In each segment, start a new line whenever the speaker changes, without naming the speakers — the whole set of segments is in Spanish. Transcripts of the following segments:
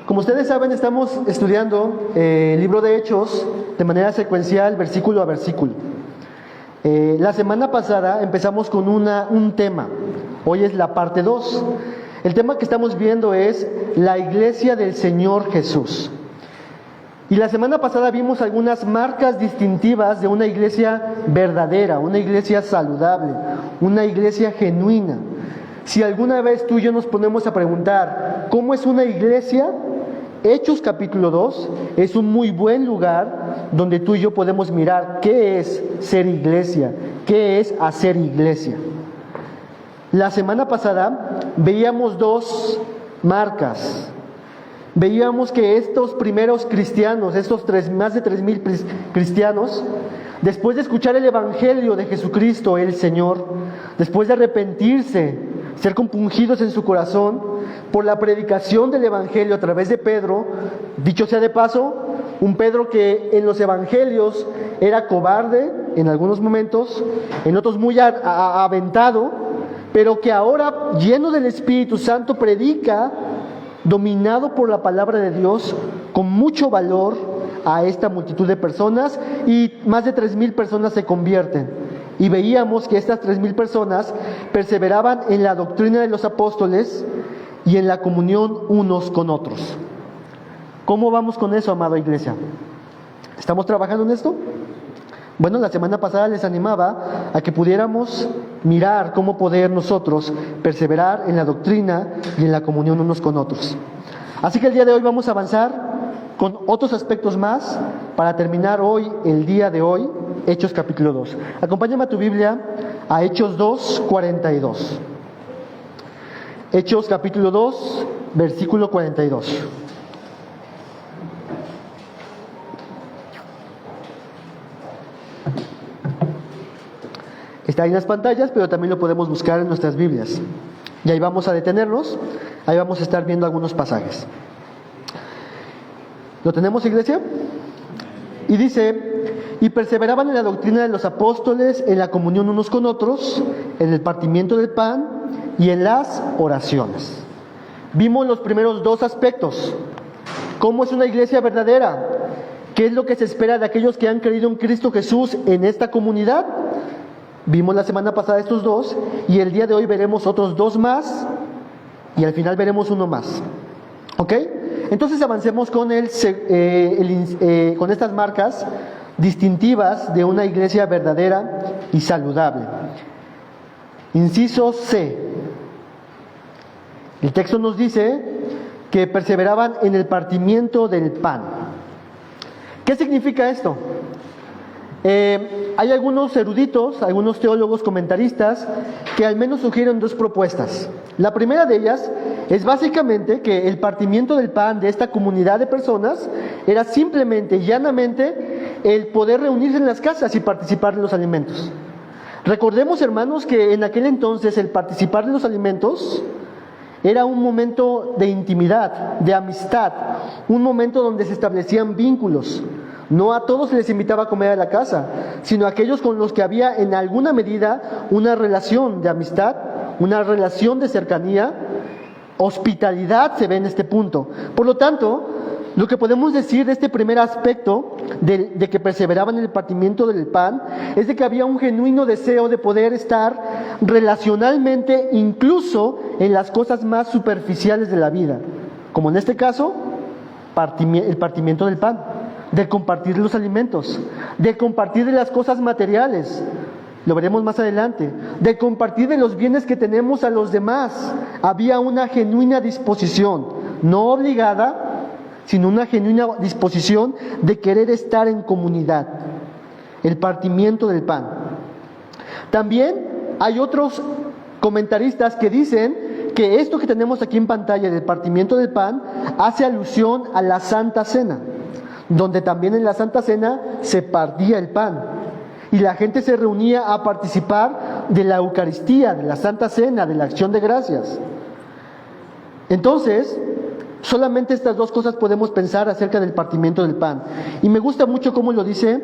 Como ustedes saben, estamos estudiando el libro de Hechos de manera secuencial, versículo a versículo. La semana pasada empezamos con un tema. Hoy es la parte 2. El tema que estamos viendo es la iglesia del Señor Jesús. Y la semana pasada vimos algunas marcas distintivas de una iglesia verdadera, una iglesia saludable, una iglesia genuina. Si alguna vez tú y yo nos ponemos a preguntar ¿cómo es una iglesia? Hechos capítulo 2 es un muy buen lugar donde tú y yo podemos mirar qué es ser iglesia, qué es hacer iglesia. La semana pasada veíamos dos marcas. Veíamos que estos primeros cristianos, más de 3,000 cristianos, después de escuchar el evangelio de Jesucristo el Señor, después de arrepentirse, ser compungidos en su corazón por la predicación del evangelio a través de Pedro, dicho sea de paso, un Pedro que en los evangelios era cobarde en algunos momentos, en otros muy aventado, pero que ahora, lleno del Espíritu Santo, predica, dominado por la palabra de Dios, con mucho valor a esta multitud de personas, y más de 3,000 personas se convierten. Y veíamos que estas 3,000 personas perseveraban en la doctrina de los apóstoles y en la comunión unos con otros. ¿Cómo vamos con eso, amada iglesia? ¿Estamos trabajando en esto? Bueno, la semana pasada les animaba a que pudiéramos mirar cómo poder nosotros perseverar en la doctrina y en la comunión unos con otros. Así que el día de hoy vamos a avanzar con otros aspectos más para terminar hoy, el día de hoy, Hechos capítulo 2. Acompáñame a tu Biblia a Hechos 2, 42. Hechos capítulo 2, versículo 42. Está ahí en las pantallas, pero también lo podemos buscar en nuestras Biblias. Y ahí vamos a detenernos, ahí vamos a estar viendo algunos pasajes. ¿Lo tenemos, iglesia? Y dice, y perseveraban en la doctrina de los apóstoles, en la comunión unos con otros, en el partimiento del pan y en las oraciones. Vimos los primeros dos aspectos. ¿Cómo es una iglesia verdadera? ¿Qué es lo que se espera de aquellos que han creído en Cristo Jesús en esta comunidad? Vimos la semana pasada estos dos, y el día de hoy veremos otros dos más, y al final veremos uno más. ¿Ok? Entonces avancemos con con estas marcas distintivas de una iglesia verdadera y saludable. Inciso C. El texto nos dice que perseveraban en el partimiento del pan. ¿Qué significa esto? Hay algunos eruditos, algunos teólogos comentaristas que al menos sugieren dos propuestas. La primera de ellas es básicamente que el partimiento del pan de esta comunidad de personas era simplemente, llanamente, el poder reunirse en las casas y participar de los alimentos. Recordemos, hermanos, que en aquel entonces el participar de los alimentos era un momento de intimidad, de amistad, un momento donde se establecían vínculos. No a todos se les invitaba a comer a la casa, sino a aquellos con los que había en alguna medida una relación de amistad, una relación de cercanía, hospitalidad se ve en este punto. Por lo tanto, lo que podemos decir de este primer aspecto de que perseveraban en el partimiento del pan es de que había un genuino deseo de poder estar relacionalmente incluso en las cosas más superficiales de la vida, como en este caso el partimiento del pan, de compartir los alimentos, de compartir de las cosas materiales, lo veremos más adelante, de compartir de los bienes que tenemos a los demás. Había una genuina disposición, no obligada, sino una genuina disposición de querer estar en comunidad. El partimiento del pan. También hay otros comentaristas que dicen que esto que tenemos aquí en pantalla del partimiento del pan hace alusión a la Santa Cena, donde también en la Santa Cena se partía el pan y la gente se reunía a participar de la Eucaristía, de la Santa Cena, de la acción de gracias. Entonces, solamente estas dos cosas podemos pensar acerca del partimiento del pan. Y me gusta mucho cómo lo dice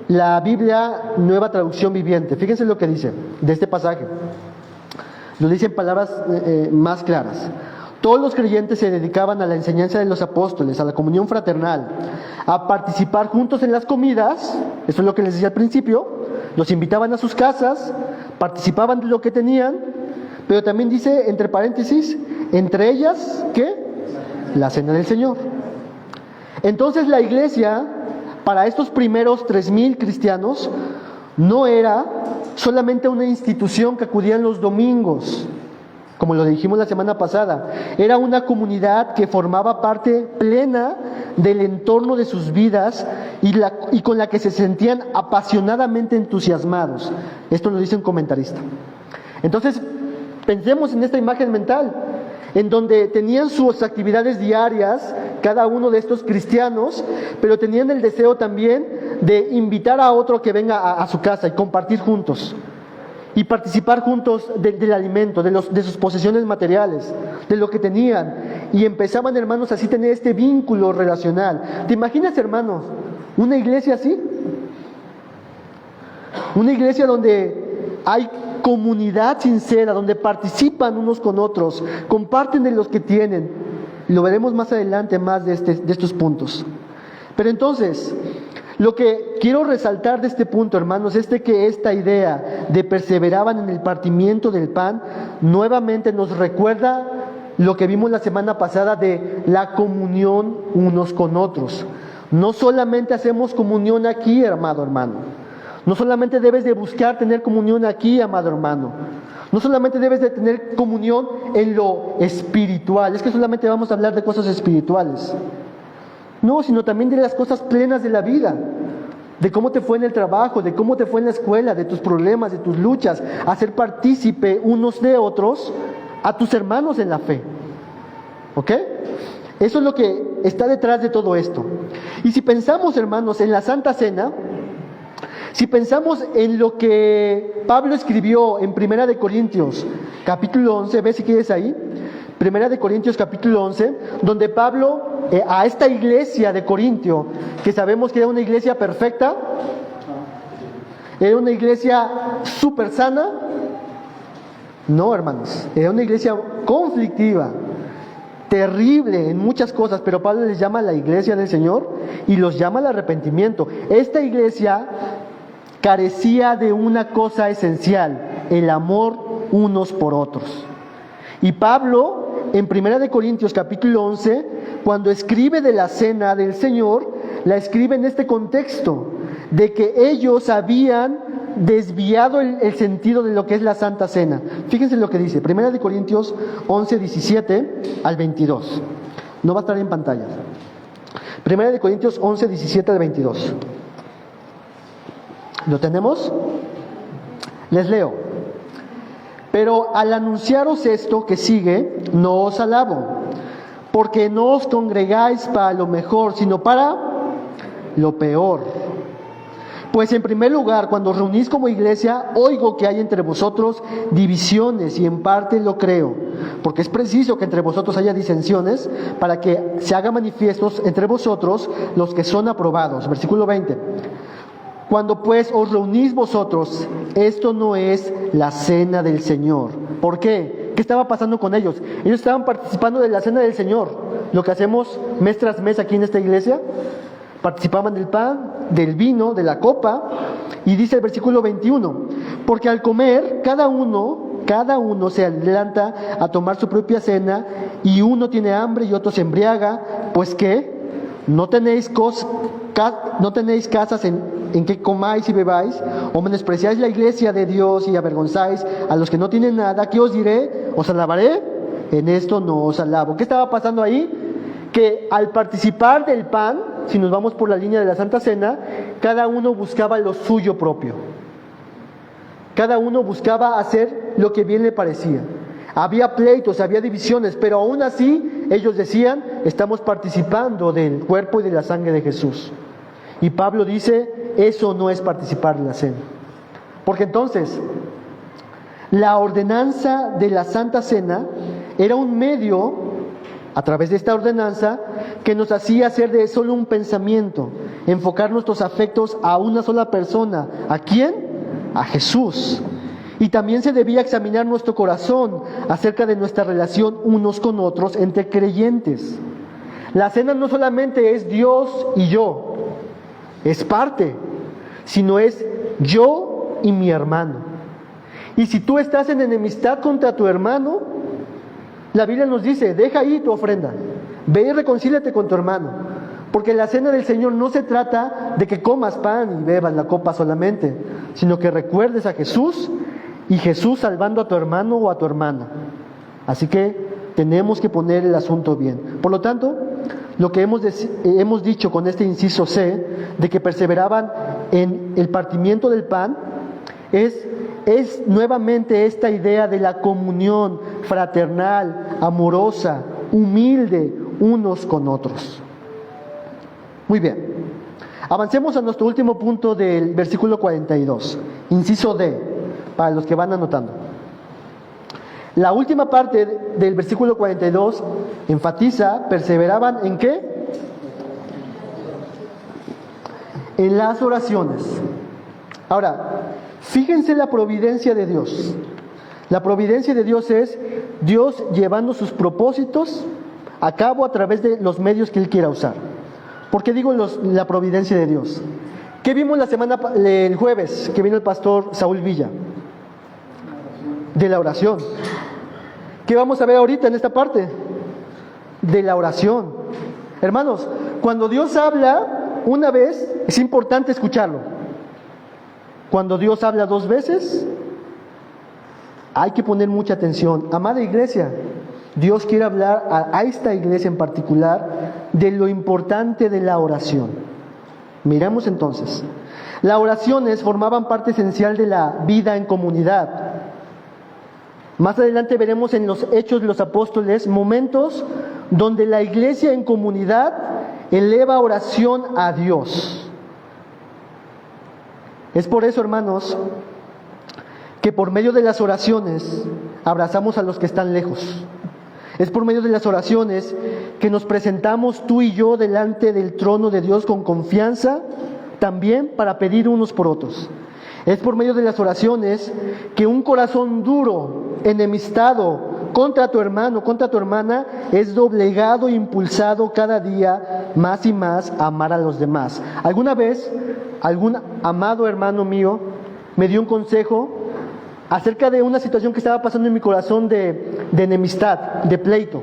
la Biblia Nueva Traducción Viviente. Fíjense lo que dice de este pasaje. Lo dice en palabras más claras. Todos los creyentes se dedicaban a la enseñanza de los apóstoles, a la comunión fraternal, a participar juntos en las comidas, eso es lo que les decía al principio, los invitaban a sus casas, participaban de lo que tenían, pero también dice, entre paréntesis, entre ellas, ¿qué? La cena del Señor. Entonces la iglesia, para estos primeros 3,000 cristianos, no era solamente una institución que acudían los domingos, como lo dijimos la semana pasada. Era una comunidad que formaba parte plena del entorno de sus vidas y con la que se sentían apasionadamente entusiasmados. Esto lo dice un comentarista. Entonces, pensemos en esta imagen mental, en donde tenían sus actividades diarias, cada uno de estos cristianos, pero tenían el deseo también de invitar a otro que venga a su casa y compartir juntos. Y participar juntos del alimento, de sus posesiones materiales, de lo que tenían. Y empezaban, hermanos, así tener este vínculo relacional. ¿Te imaginas, hermanos, una iglesia así? Una iglesia donde hay comunidad sincera, donde participan unos con otros, comparten de los que tienen. Lo veremos más adelante, más de estos puntos. Pero entonces, lo que quiero resaltar de este punto, hermanos, es de que esta idea de perseveraban en el partimiento del pan, nuevamente nos recuerda lo que vimos la semana pasada de la comunión unos con otros. No solamente hacemos comunión aquí, amado hermano. No solamente debes de buscar tener comunión aquí, amado hermano. No solamente debes de tener comunión en lo espiritual. Es que solamente vamos a hablar de cosas espirituales. No, sino también de las cosas plenas de la vida, de cómo te fue en el trabajo, de cómo te fue en la escuela, de tus problemas, de tus luchas, hacer partícipe unos de otros a tus hermanos en la fe. ¿Ok? Eso es lo que está detrás de todo esto. Y si pensamos, hermanos, en la Santa Cena, si pensamos en lo que Pablo escribió en 1 Corintios, capítulo 11, ve si quieres ahí, 1 Corintios capítulo 11, donde Pablo a esta iglesia de Corintio, que sabemos que era una iglesia perfecta, era una iglesia súper sana, no, hermanos, era una iglesia conflictiva, terrible en muchas cosas, pero Pablo les llama la iglesia del Señor y los llama al arrepentimiento. Esta iglesia carecía de una cosa esencial, el amor unos por otros. Y Pablo, en 1 Corintios capítulo 11, cuando escribe de la cena del Señor, la escribe en este contexto, de que ellos habían desviado el sentido de lo que es la Santa Cena. Fíjense lo que dice, 1 Corintios 11, 17 al 22. No va a estar en pantalla. 1 Corintios 11, 17 al 22. ¿Lo tenemos? Les leo. Pero al anunciaros esto que sigue, no os alabo, porque no os congregáis para lo mejor, sino para lo peor. Pues en primer lugar, cuando os reunís como iglesia, oigo que hay entre vosotros divisiones, y en parte lo creo, porque es preciso que entre vosotros haya disensiones, para que se hagan manifiestos entre vosotros los que son aprobados. Versículo 20. Cuando pues os reunís vosotros, esto no es la cena del Señor. ¿Por qué? ¿Qué estaba pasando con ellos? Ellos estaban participando de la cena del Señor. Lo que hacemos mes tras mes aquí en esta iglesia. Participaban del pan, del vino, de la copa. Y dice el versículo 21, porque al comer cada uno se adelanta a tomar su propia cena, y uno tiene hambre y otro se embriaga. Pues ¿qué? ¿No tenéis casas en que comáis y bebáis? ¿O menospreciáis la iglesia de Dios y avergonzáis a los que no tienen nada? ¿Qué os diré? ¿Os alabaré? En esto no os alabo. ¿Qué estaba pasando ahí? Que al participar del pan, si nos vamos por la línea de la Santa Cena, cada uno buscaba lo suyo propio. Cada uno buscaba hacer lo que bien le parecía. Había pleitos, había divisiones, pero aún así ellos decían, estamos participando del cuerpo y de la sangre de Jesús. Y Pablo dice, eso no es participar de la cena. Porque entonces, la ordenanza de la Santa Cena era un medio, a través de esta ordenanza, que nos hacía hacer de solo un pensamiento, enfocar nuestros afectos a una sola persona. ¿A quién? A Jesús. Y también se debía examinar nuestro corazón acerca de nuestra relación unos con otros entre creyentes. La cena no solamente es Dios y yo, es parte, sino es yo y mi hermano. Y si tú estás en enemistad contra tu hermano, la Biblia nos dice, deja ahí tu ofrenda, ve y reconcíliate con tu hermano. Porque la cena del Señor no se trata de que comas pan y bebas la copa solamente, sino que recuerdes a Jesús y Jesús salvando a tu hermano o a tu hermana. Así que tenemos que poner el asunto bien. Por lo tanto, lo que hemos dicho con este inciso C, de que perseveraban en el partimiento del pan, es nuevamente esta idea de la comunión fraternal, amorosa, humilde unos con otros. Muy bien, avancemos a nuestro último punto del versículo 42, inciso D, para los que van anotando. La última parte del versículo 42 enfatiza, perseveraban ¿en qué? En las oraciones. Ahora, fíjense la providencia de Dios. La providencia de Dios es Dios llevando sus propósitos a cabo a través de los medios que Él quiera usar. ¿Por qué digo la providencia de Dios? ¿Qué vimos el jueves que vino el pastor Saúl Villa? De la oración. ¿Qué vamos a ver ahorita en esta parte? De la oración. Hermanos, cuando Dios habla una vez, es importante escucharlo. Cuando Dios habla dos veces, hay que poner mucha atención. Amada iglesia, Dios quiere hablar a esta iglesia en particular de lo importante de la oración. Miramos entonces. Las oraciones formaban parte esencial de la vida en comunidad. Más adelante veremos en los Hechos de los Apóstoles momentos donde la iglesia en comunidad eleva oración a Dios. Es por eso, hermanos, que por medio de las oraciones abrazamos a los que están lejos. Es por medio de las oraciones que nos presentamos tú y yo delante del trono de Dios con confianza, también para pedir unos por otros. Es por medio de las oraciones que un corazón duro, enemistado contra tu hermano, contra tu hermana, es doblegado e impulsado cada día más y más a amar a los demás. ¿Alguna vez algún amado hermano mío me dio un consejo acerca de una situación que estaba pasando en mi corazón de enemistad, de pleito?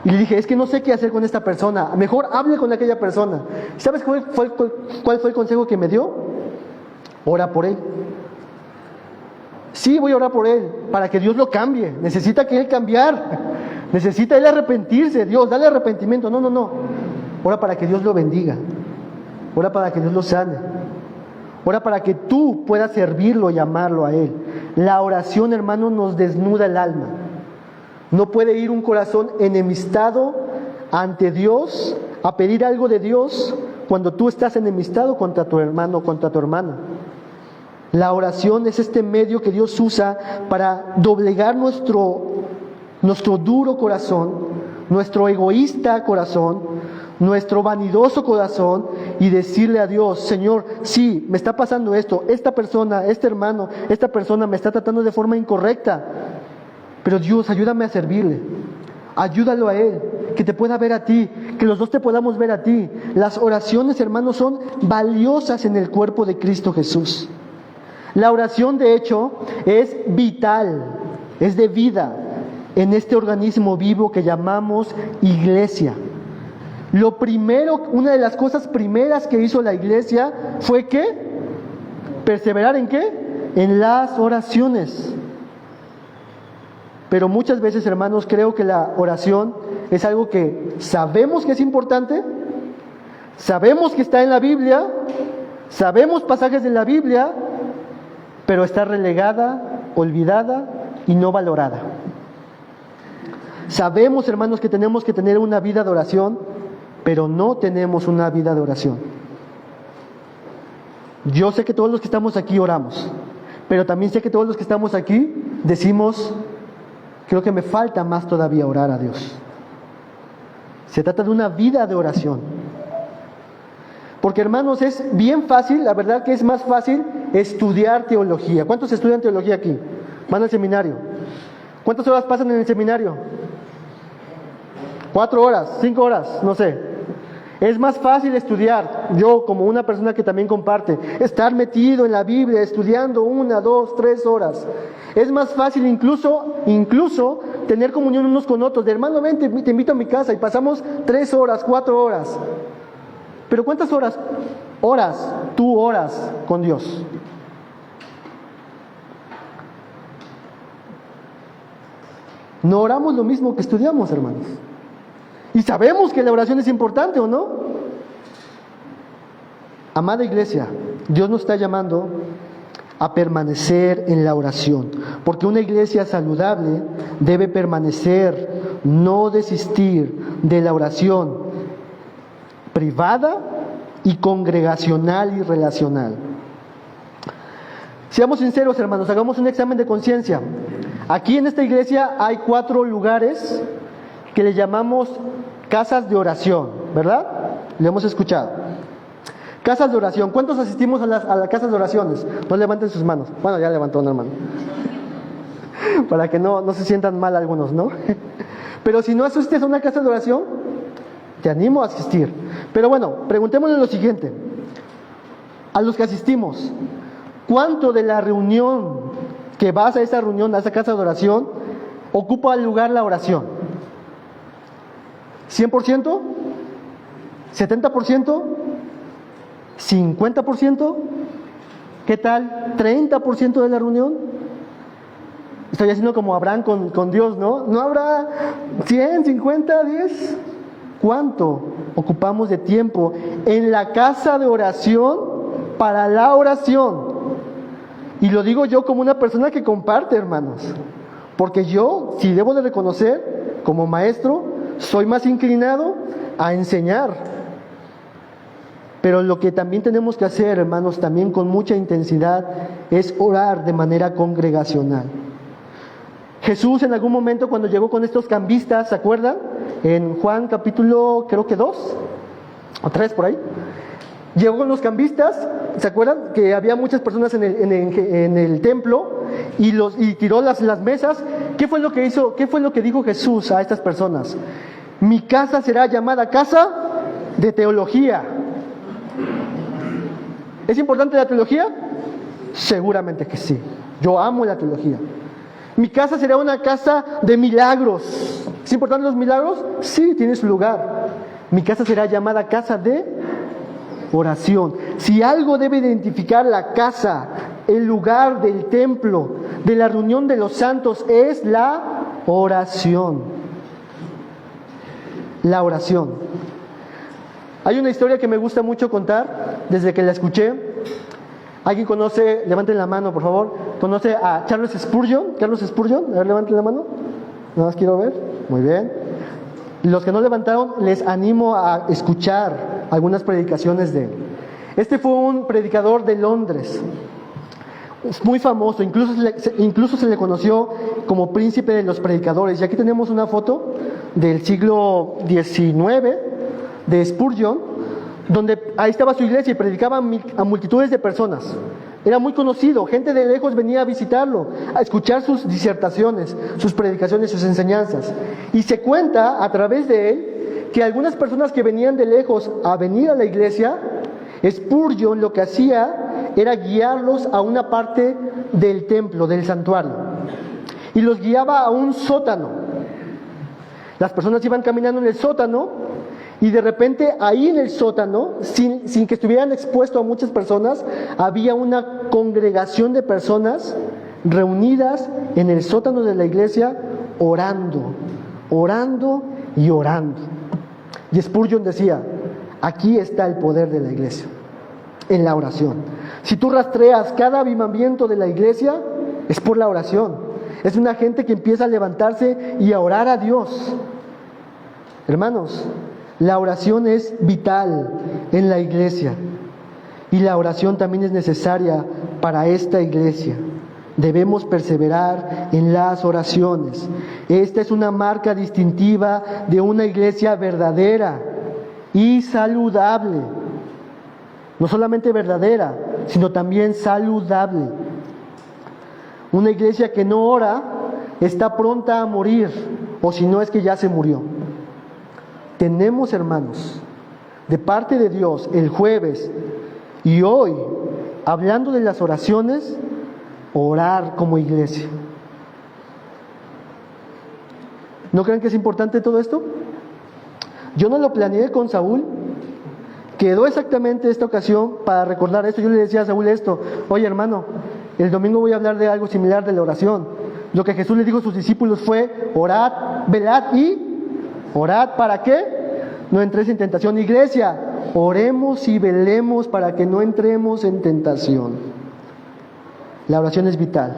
Y le dije, es que no sé qué hacer con esta persona, mejor hable con aquella persona. ¿Sabes cuál fue el consejo que me dio? Ora por él. Sí, voy a orar por él, para que Dios lo cambie. Necesita que él cambiar. Necesita él arrepentirse. Dios, dale arrepentimiento. No. Ora para que Dios lo bendiga. Ora para que Dios lo sane. Ora para que tú puedas servirlo y amarlo a él. La oración, hermano, nos desnuda el alma. No puede ir un corazón enemistado ante Dios a pedir algo de Dios cuando tú estás enemistado contra tu hermano o contra tu hermana. La oración es este medio que Dios usa para doblegar nuestro duro corazón, nuestro egoísta corazón, nuestro vanidoso corazón y decirle a Dios, Señor, sí, me está pasando esto, esta persona, este hermano, esta persona me está tratando de forma incorrecta, pero Dios, ayúdame a servirle, ayúdalo a él, que te pueda ver a ti, que los dos te podamos ver a ti. Las oraciones, hermanos, son valiosas en el cuerpo de Cristo Jesús. La oración, de hecho, es vital, es de vida en este organismo vivo que llamamos iglesia. Lo primero, una de las cosas primeras que hizo la iglesia fue ¿qué? Perseverar ¿en qué? En las oraciones. Pero muchas veces, hermanos, creo que la oración es algo que sabemos que es importante, sabemos que está en la Biblia, sabemos pasajes de la Biblia, pero está relegada, olvidada y no valorada. Sabemos, hermanos, que tenemos que tener una vida de oración, pero no tenemos una vida de oración. Yo sé que todos los que estamos aquí oramos, pero también sé que todos los que estamos aquí decimos, creo que me falta más todavía orar a Dios. Se trata de una vida de oración. Porque hermanos, es bien fácil, la verdad que es más fácil estudiar teología. ¿Cuántos estudian teología aquí? Van al seminario. ¿Cuántas horas pasan en el seminario? 4 horas, 5 horas, no sé. Es más fácil estudiar, yo como una persona que también comparte, estar metido en la Biblia, estudiando 1, 2, 3 horas. Es más fácil incluso tener comunión unos con otros. De hermano, ven, te invito a mi casa y pasamos 3 horas, 4 horas. Pero ¿cuántas horas? Tú oras con Dios. No oramos lo mismo que estudiamos, hermanos. Y sabemos que la oración es importante, ¿o no? Amada iglesia, Dios nos está llamando a permanecer en la oración, porque una iglesia saludable debe permanecer, no desistir de la oración privada y congregacional y relacional. Seamos sinceros, hermanos, hagamos un examen de conciencia. Aquí en esta iglesia hay 4 lugares que le llamamos casas de oración, ¿verdad? Lo hemos escuchado. Casas de oración. ¿Cuántos asistimos a las casas de oraciones? No levanten sus manos. Bueno, ya levantó una mano. Para que no se sientan mal algunos, ¿no? Pero si no asistes a una casa de oración, te animo a asistir. Pero bueno, preguntémosle lo siguiente. A los que asistimos, ¿cuánto de la reunión que vas a esa reunión, a esa casa de oración, ocupa el lugar la oración? ¿100%? ¿70%? ¿50%? ¿Qué tal? ¿30% de la reunión? Estoy haciendo como Abraham con Dios, ¿no? ¿No habrá 100, 50, 10? ¿Cuánto ocupamos de tiempo en la casa de oración para la oración? Y lo digo yo como una persona que comparte, hermanos. Porque yo, si debo de reconocer, como maestro, soy más inclinado a enseñar. Pero lo que también tenemos que hacer, hermanos, también con mucha intensidad, es orar de manera congregacional. Jesús en algún momento cuando llegó con estos cambistas, ¿se acuerdan? En Juan capítulo, creo que 2 o 3 por ahí. Llegó con los cambistas, ¿se acuerdan? Que había muchas personas en el templo y tiró las mesas. ¿Qué fue lo que hizo? ¿Qué fue lo que dijo Jesús a estas personas? Mi casa será llamada casa de teología. ¿Es importante la teología? Seguramente que sí. Yo amo la teología. Mi casa será una casa de milagros. ¿Es importante los milagros? Sí, tiene su lugar. Mi casa será llamada casa de oración. Si algo debe identificar la casa, el lugar del templo, de la reunión de los santos, es la oración. La oración. Hay una historia que me gusta mucho contar desde que la escuché. ¿Alguien conoce? Levanten la mano, por favor. ¿Conoce a Charles Spurgeon? ¿Carlos Spurgeon? A ver, levanten la mano. Nada más quiero ver. Muy bien. Los que no levantaron, les animo a escuchar algunas predicaciones de él. Este fue un predicador de Londres, muy famoso, incluso se le conoció como príncipe de los predicadores. Y aquí tenemos una foto del siglo XIX de Spurgeon, donde ahí estaba su iglesia y predicaba a multitudes de personas. Era muy conocido, gente de lejos venía a visitarlo, a escuchar sus disertaciones, sus predicaciones, sus enseñanzas. Y se cuenta a través de él que algunas personas que venían de lejos a venir a la iglesia, Spurgeon lo que hacía era guiarlos a una parte del templo, del santuario, y los guiaba a un sótano. Las personas iban caminando en el sótano y de repente ahí en el sótano, sin que estuvieran expuestos a muchas personas, había una congregación de personas reunidas en el sótano de la iglesia orando y orando. Y Spurgeon decía, aquí está el poder de la iglesia, en la oración. Si tú rastreas cada avivamiento de la iglesia, es por la oración. Es una gente que empieza a levantarse y a orar a Dios. Hermanos, la oración es vital en la iglesia y la oración también es necesaria para esta iglesia. Debemos perseverar en las oraciones. Esta es una marca distintiva de una iglesia verdadera y saludable. no solamente verdadera, sino también saludable. Una iglesia que no ora está pronta a morir, o si no es que ya se murió. Tenemos, hermanos, de parte de Dios el jueves y hoy, hablando de las oraciones, orar como iglesia. ¿No creen que es importante todo esto? Yo no lo planeé con Saúl. Quedó exactamente esta ocasión para recordar esto. Yo le decía a Saúl esto: oye, hermano, el domingo voy a hablar de algo similar de la oración. Lo que Jesús le dijo a sus discípulos fue: orad, velad y orad. ¿Para qué? No entréis en tentación. Iglesia, oremos y velemos para que no entremos en tentación. La oración es vital.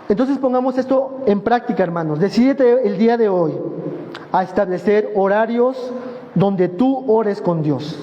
Entonces pongamos esto en práctica, hermanos. Decídete el día de hoy a establecer horarios donde tú ores con Dios,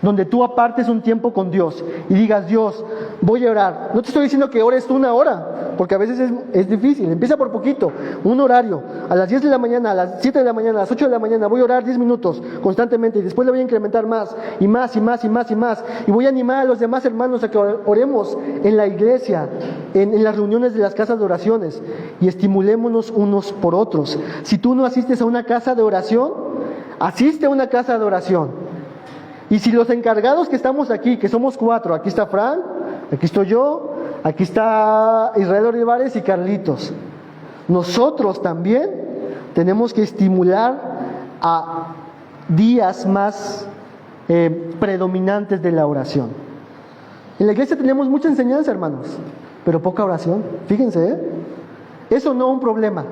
donde tú apartes un tiempo con Dios y digas: Dios, voy a orar. No te estoy diciendo que ores tú 1 hora, porque a veces es difícil. Empieza por poquito, un horario, a las 10 de la mañana, a las 7 de la mañana, a las 8 de la mañana, voy a orar 10 minutos constantemente, y después le voy a incrementar más, y más, y más, y más, y más, y voy a animar a los demás hermanos a que oremos en la iglesia, en las reuniones de las casas de oraciones, y estimulémonos unos por otros. Si tú no asistes a una casa de oración, asiste a una casa de oración. Y si los encargados que estamos aquí, que somos 4, aquí está Fran, aquí estoy yo, aquí está Israel Olivares y Carlitos, nosotros también tenemos que estimular a días más predominantes de la oración. En la iglesia tenemos mucha enseñanza, hermanos, pero poca oración. Fíjense, eso no es un problema,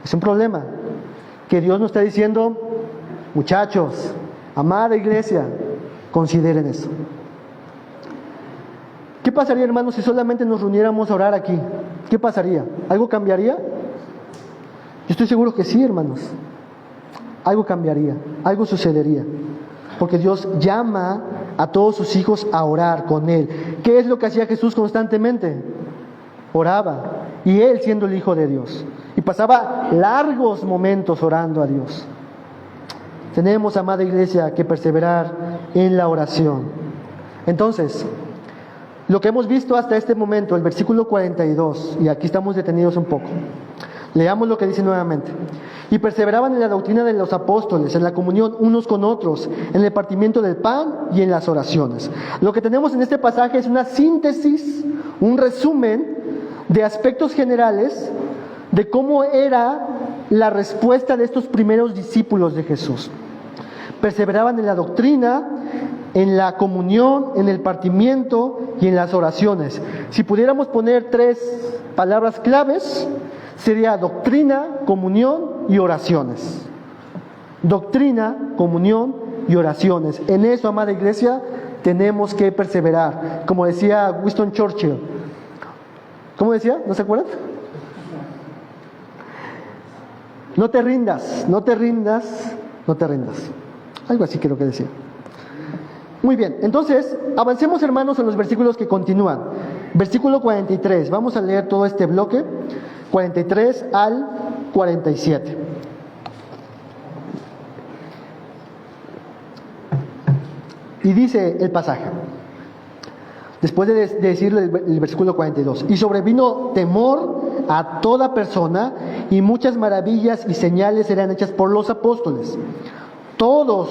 es un problema que Dios nos está diciendo: muchachos, amada iglesia, consideren eso. ¿Qué pasaría, hermanos, si solamente nos reuniéramos a orar aquí? ¿Qué pasaría? ¿Algo cambiaría? Yo estoy seguro que sí, hermanos. Algo cambiaría, algo sucedería. Porque Dios llama a todos sus hijos a orar con Él. ¿Qué es lo que hacía Jesús constantemente? Oraba. Y Él, siendo el Hijo de Dios, y pasaba largos momentos orando a Dios. Tenemos, amada iglesia, que perseverar en la oración. Entonces, lo que hemos visto hasta este momento, el versículo 42, y aquí estamos detenidos un poco. Leamos lo que dice nuevamente. Y perseveraban en la doctrina de los apóstoles, en la comunión unos con otros, en el partimiento del pan y en las oraciones. Lo que tenemos en este pasaje es una síntesis, un resumen de aspectos generales de cómo era la respuesta de estos primeros discípulos de Jesús. Perseveraban en la doctrina, en la comunión, en el partimiento y en las oraciones. Si pudiéramos poner 3 palabras claves, sería doctrina, comunión y oraciones. Doctrina, comunión y oraciones. En eso, amada iglesia, tenemos que perseverar. Como decía Winston Churchill. ¿Cómo decía? ¿No se acuerdan? No te rindas, no te rindas, no te rindas. Algo así creo que decía. Muy bien, entonces avancemos, hermanos, en los versículos que continúan. Versículo 43, vamos a leer todo este bloque, 43 al 47. Y dice el pasaje, después de decirle el versículo 42, y sobrevino temor a toda persona, y muchas maravillas y señales eran hechas por los apóstoles. Todos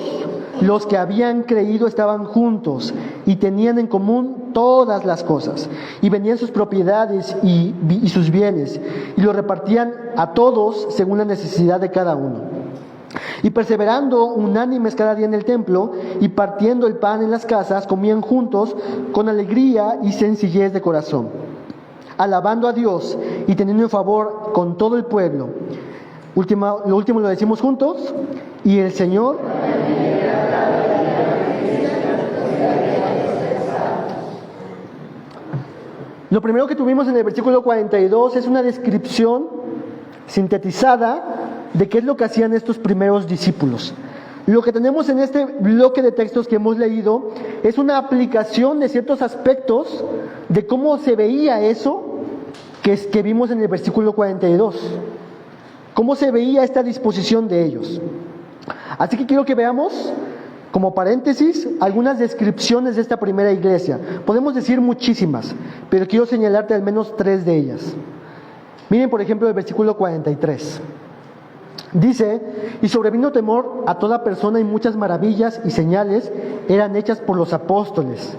los que habían creído estaban juntos y tenían en común todas las cosas, y vendían sus propiedades y sus bienes, y los repartían a todos según la necesidad de cada uno. Y perseverando unánimes cada día en el templo, y partiendo el pan en las casas, comían juntos con alegría y sencillez de corazón, alabando a Dios y teniendo en favor con todo el pueblo. Lo último lo decimos juntos. Y el Señor lo primero que tuvimos en el versículo 42 es una descripción sintetizada de qué es lo que hacían estos primeros discípulos. Lo que tenemos en este bloque de textos que hemos leído es una aplicación de ciertos aspectos de cómo se veía eso que vimos en el versículo 42. Cómo se veía esta disposición de ellos. Así que quiero que veamos Como paréntesis, algunas descripciones de esta primera iglesia. Podemos decir muchísimas, pero quiero señalarte al menos 3 de ellas. Miren, por ejemplo, el versículo 43. Dice: y sobrevino temor a toda persona, y muchas maravillas y señales eran hechas por los apóstoles.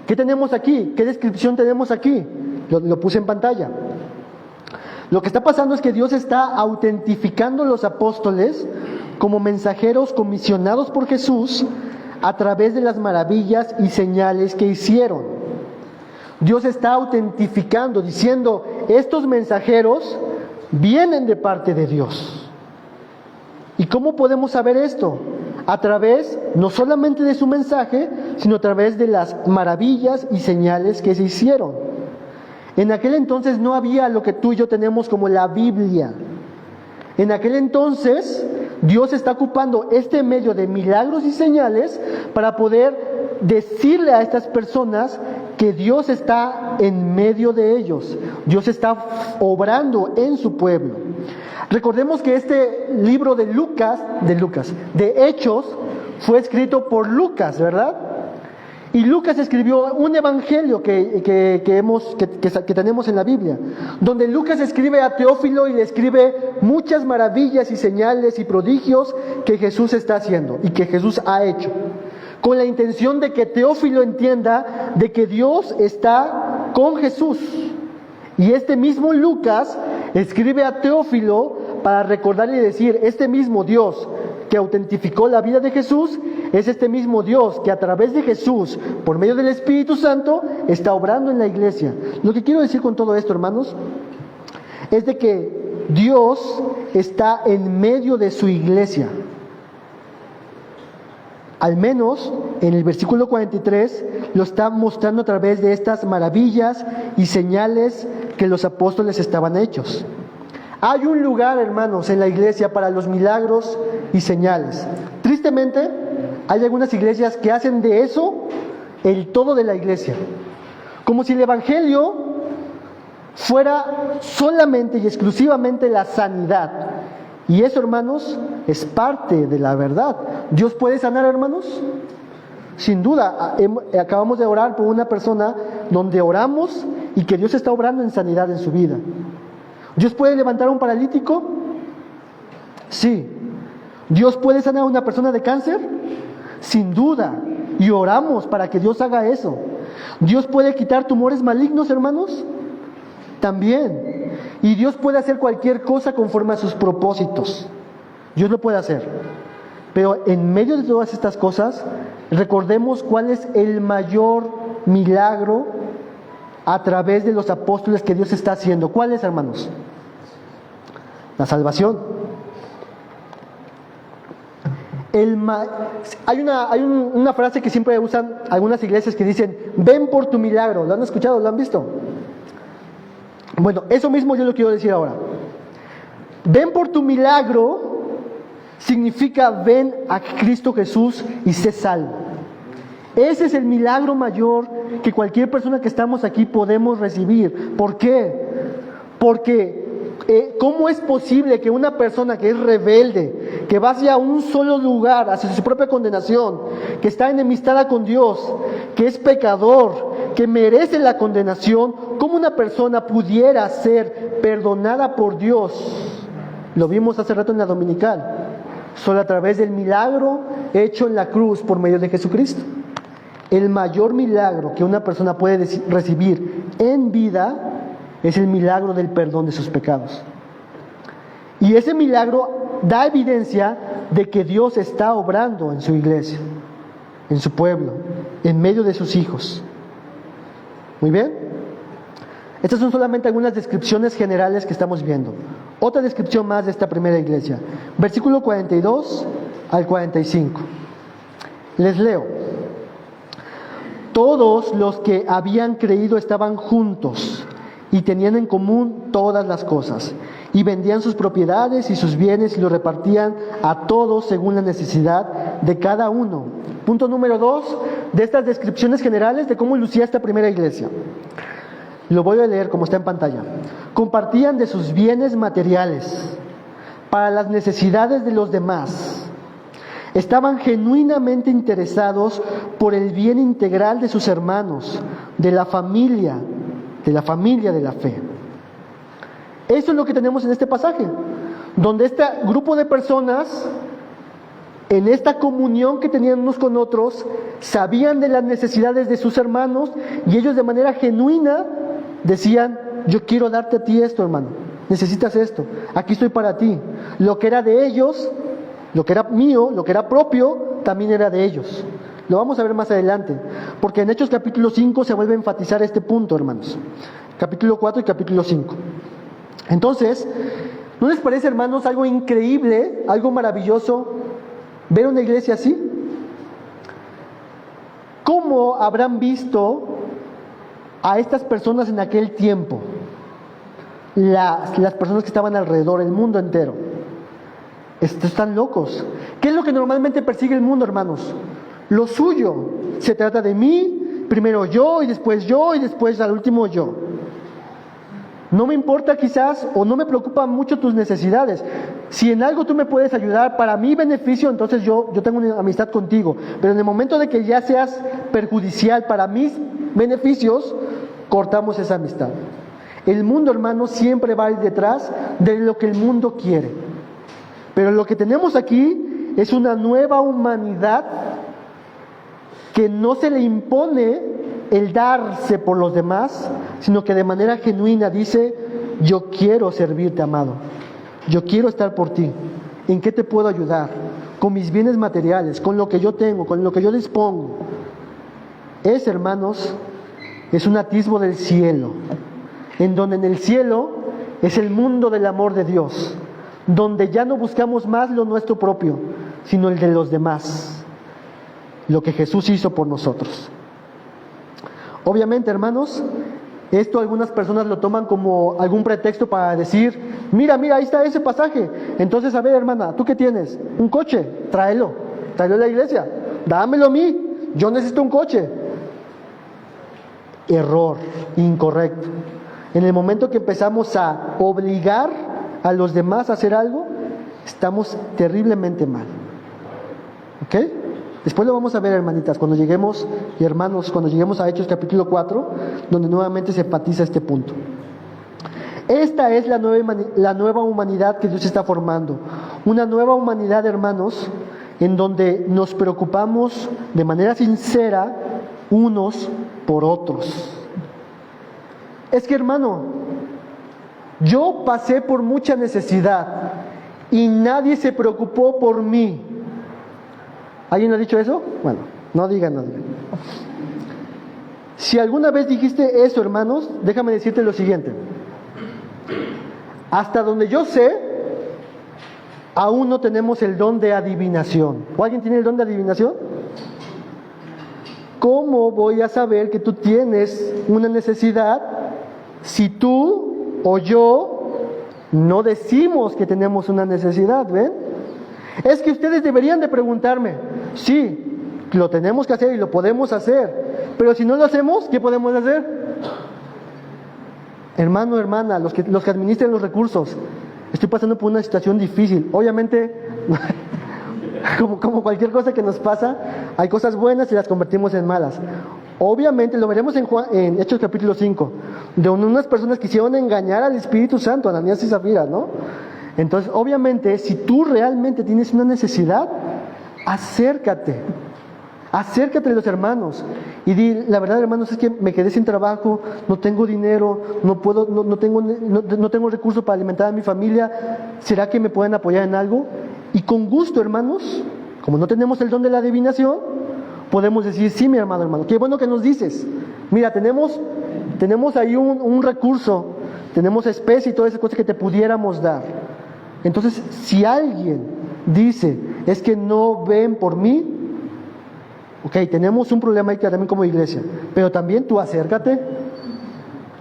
¿Qué tenemos aquí? ¿Qué descripción tenemos aquí? Lo puse en pantalla. Lo que está pasando es que Dios está autentificando a los apóstoles como mensajeros comisionados por Jesús a través de las maravillas y señales que hicieron. Dios está autentificando, diciendo: estos mensajeros vienen de parte de Dios. ¿Y cómo podemos saber esto? A través no solamente de su mensaje, sino a través de las maravillas y señales que se hicieron. En aquel entonces no había lo que tú y yo tenemos como la Biblia. En aquel entonces Dios está ocupando este medio de milagros y señales para poder decirle a estas personas que Dios está en medio de ellos. Dios está obrando en su pueblo. Recordemos que este libro de Hechos, fue escrito por Lucas, ¿verdad? Y Lucas escribió un evangelio que tenemos en la Biblia, donde Lucas escribe a Teófilo y le escribe muchas maravillas y señales y prodigios que Jesús está haciendo y que Jesús ha hecho, con la intención de que Teófilo entienda de que Dios está con Jesús. Y este mismo Lucas escribe a Teófilo para recordarle y decir: este mismo Dios que autentificó la vida de Jesús es este mismo Dios que a través de Jesús, por medio del Espíritu Santo, está obrando en la iglesia. Lo que quiero decir con todo esto, hermanos, es de que Dios está en medio de su iglesia. Al menos en el versículo 43 lo está mostrando a través de estas maravillas y señales que los apóstoles estaban hechos. Hay un lugar, hermanos, en la iglesia para los milagros y señales. Tristemente, hay algunas iglesias que hacen de eso el todo de la iglesia. Como si el evangelio fuera solamente y exclusivamente la sanidad. Y eso, hermanos, es parte de la verdad. ¿Dios puede sanar, hermanos? Sin duda. Acabamos de orar por una persona donde oramos y que Dios está obrando en sanidad en su vida. ¿Dios puede levantar a un paralítico? Sí. ¿Dios puede sanar a una persona de cáncer? Sin duda. Y oramos para que Dios haga eso. ¿Dios puede quitar tumores malignos, hermanos? También. Y Dios puede hacer cualquier cosa conforme a sus propósitos. Dios lo puede hacer. Pero en medio de todas estas cosas, recordemos cuál es el mayor milagro a través de los apóstoles que Dios está haciendo. ¿Cuál es, hermanos? La salvación. Hay una frase que siempre usan algunas iglesias que dicen: ven por tu milagro. ¿Lo han escuchado? ¿Lo han visto? Bueno, eso mismo yo lo quiero decir ahora. Ven por tu milagro significa ven a Cristo Jesús y sé salvo. Ese es el milagro mayor que cualquier persona que estamos aquí podemos recibir. ¿Por qué? Porque ¿cómo es posible que una persona que es rebelde, que va hacia un solo lugar, hacia su propia condenación, que está enemistada con Dios, que es pecador, que merece la condenación, cómo una persona pudiera ser perdonada por Dios? Lo vimos hace rato en la dominical. Solo a través del milagro hecho en la cruz por medio de Jesucristo. El mayor milagro que una persona puede recibir en vida es el milagro del perdón de sus pecados. Y ese milagro da evidencia de que Dios está obrando en su iglesia, en su pueblo, en medio de sus hijos. Muy bien. Estas son solamente algunas descripciones generales que estamos viendo. Otra descripción más de esta primera iglesia. Versículo 42 al 45. Les leo. Todos los que habían creído estaban juntos y tenían en común todas las cosas, y vendían sus propiedades y sus bienes y los repartían a todos según la necesidad de cada uno. Punto número 2 de estas descripciones generales de cómo lucía esta primera iglesia. Lo voy a leer como está en pantalla. Compartían de sus bienes materiales para las necesidades de los demás. Estaban genuinamente interesados por el bien integral de sus hermanos, de la familia de la fe. Eso es lo que tenemos en este pasaje, donde este grupo de personas, en esta comunión que tenían unos con otros, sabían de las necesidades de sus hermanos y ellos de manera genuina decían: yo quiero darte a ti esto, hermano, necesitas esto, aquí estoy para ti. Lo que era de ellos, lo que era mío, lo que era propio, también era de ellos. Lo vamos a ver más adelante, porque en Hechos capítulo 5 se vuelve a enfatizar este punto, hermanos. Capítulo 4 y capítulo 5. Entonces, ¿no les parece, hermanos, algo increíble, algo maravilloso ver una iglesia así? ¿Cómo habrán visto a estas personas en aquel tiempo? Las personas que estaban alrededor, el mundo entero. Estos están locos. ¿Qué es lo que normalmente persigue el mundo, hermanos? Lo suyo. Se trata de mí, primero yo y después al último yo. No me importa quizás, o no me preocupan mucho tus necesidades. Si en algo tú me puedes ayudar para mi beneficio, entonces yo tengo una amistad contigo. Pero en el momento de que ya seas perjudicial para mis beneficios, cortamos esa amistad. El mundo, hermano, siempre va a ir detrás de lo que el mundo quiere. Pero lo que tenemos aquí es una nueva humanidad que no se le impone el darse por los demás, sino que de manera genuina dice: yo quiero servirte, amado, yo quiero estar por ti. ¿En qué te puedo ayudar? Con mis bienes materiales, con lo que yo tengo, con lo que yo dispongo. Hermanos, es un atisbo del cielo, en donde en el cielo es el mundo del amor de Dios, donde ya no buscamos más lo nuestro propio, sino el de los demás, lo que Jesús hizo por nosotros. Obviamente, hermanos, esto algunas personas lo toman como algún pretexto para decir: mira, ahí está ese pasaje. Entonces, a ver, hermana, ¿tú qué tienes? ¿Un coche? Tráelo a la iglesia, dámelo a mí, yo necesito un coche. Error, incorrecto. En el momento que empezamos a obligar a los demás a hacer algo, estamos terriblemente mal. ¿Ok? Después lo vamos a ver, hermanitas, cuando lleguemos, y hermanos, cuando lleguemos a Hechos capítulo 4, donde nuevamente se enfatiza este punto. Esta es la nueva humanidad que Dios está formando. Una nueva humanidad, hermanos, en donde nos preocupamos de manera sincera unos por otros. Es que, hermano, yo pasé por mucha necesidad y nadie se preocupó por mí. ¿Alguien ha dicho eso? Bueno, no digan. Si alguna vez dijiste eso, hermanos, déjame decirte lo siguiente. Hasta donde yo sé, aún no tenemos el don de adivinación. ¿O alguien tiene el don de adivinación? ¿Cómo voy a saber que tú tienes una necesidad si tú o yo no decimos que tenemos una necesidad? ¿Ven? Es que ustedes deberían de preguntarme. Sí, lo tenemos que hacer y lo podemos hacer, pero si no lo hacemos, ¿qué podemos hacer? Hermano, hermana, los que administran los recursos, estoy pasando por una situación difícil. Obviamente, como cualquier cosa que nos pasa, hay cosas buenas y las convertimos en malas. Obviamente, lo veremos en Hechos capítulo 5, de unas personas quisieron engañar al Espíritu Santo, Ananías y Zafira, ¿no? Entonces, obviamente, si tú realmente tienes una necesidad, acércate a los hermanos y di: la verdad, hermanos, es que me quedé sin trabajo, no tengo dinero, no tengo recursos para alimentar a mi familia. ¿Será que me pueden apoyar en algo? Y con gusto, hermanos, como no tenemos el don de la adivinación, podemos decir: sí, mi hermano, qué bueno que nos dices. Mira, tenemos ahí un recurso, tenemos especie y todas esas cosas que te pudiéramos dar. Entonces, si alguien dice: es que no ven por mí, ok, tenemos un problema ahí también como iglesia, pero también tú acércate,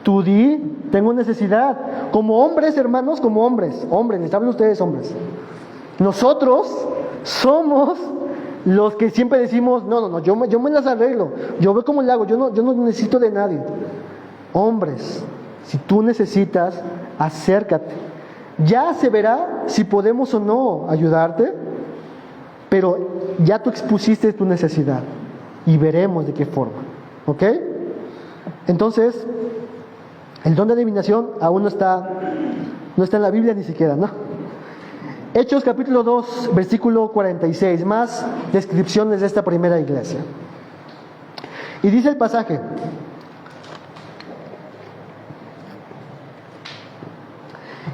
tú di: tengo necesidad. Como hombres, hermanos, hombres, les hablo a ustedes, hombres. Nosotros somos los que siempre decimos: no, yo me las arreglo, yo veo cómo le hago, yo no necesito de nadie. Hombres, si tú necesitas, acércate. Ya se verá si podemos o no ayudarte, pero ya tú expusiste tu necesidad y veremos de qué forma. ¿Ok? Entonces, el don de adivinación aún no está en la Biblia ni siquiera, ¿no? Hechos capítulo 2, versículo 46, más descripciones de esta primera iglesia. Y dice el pasaje: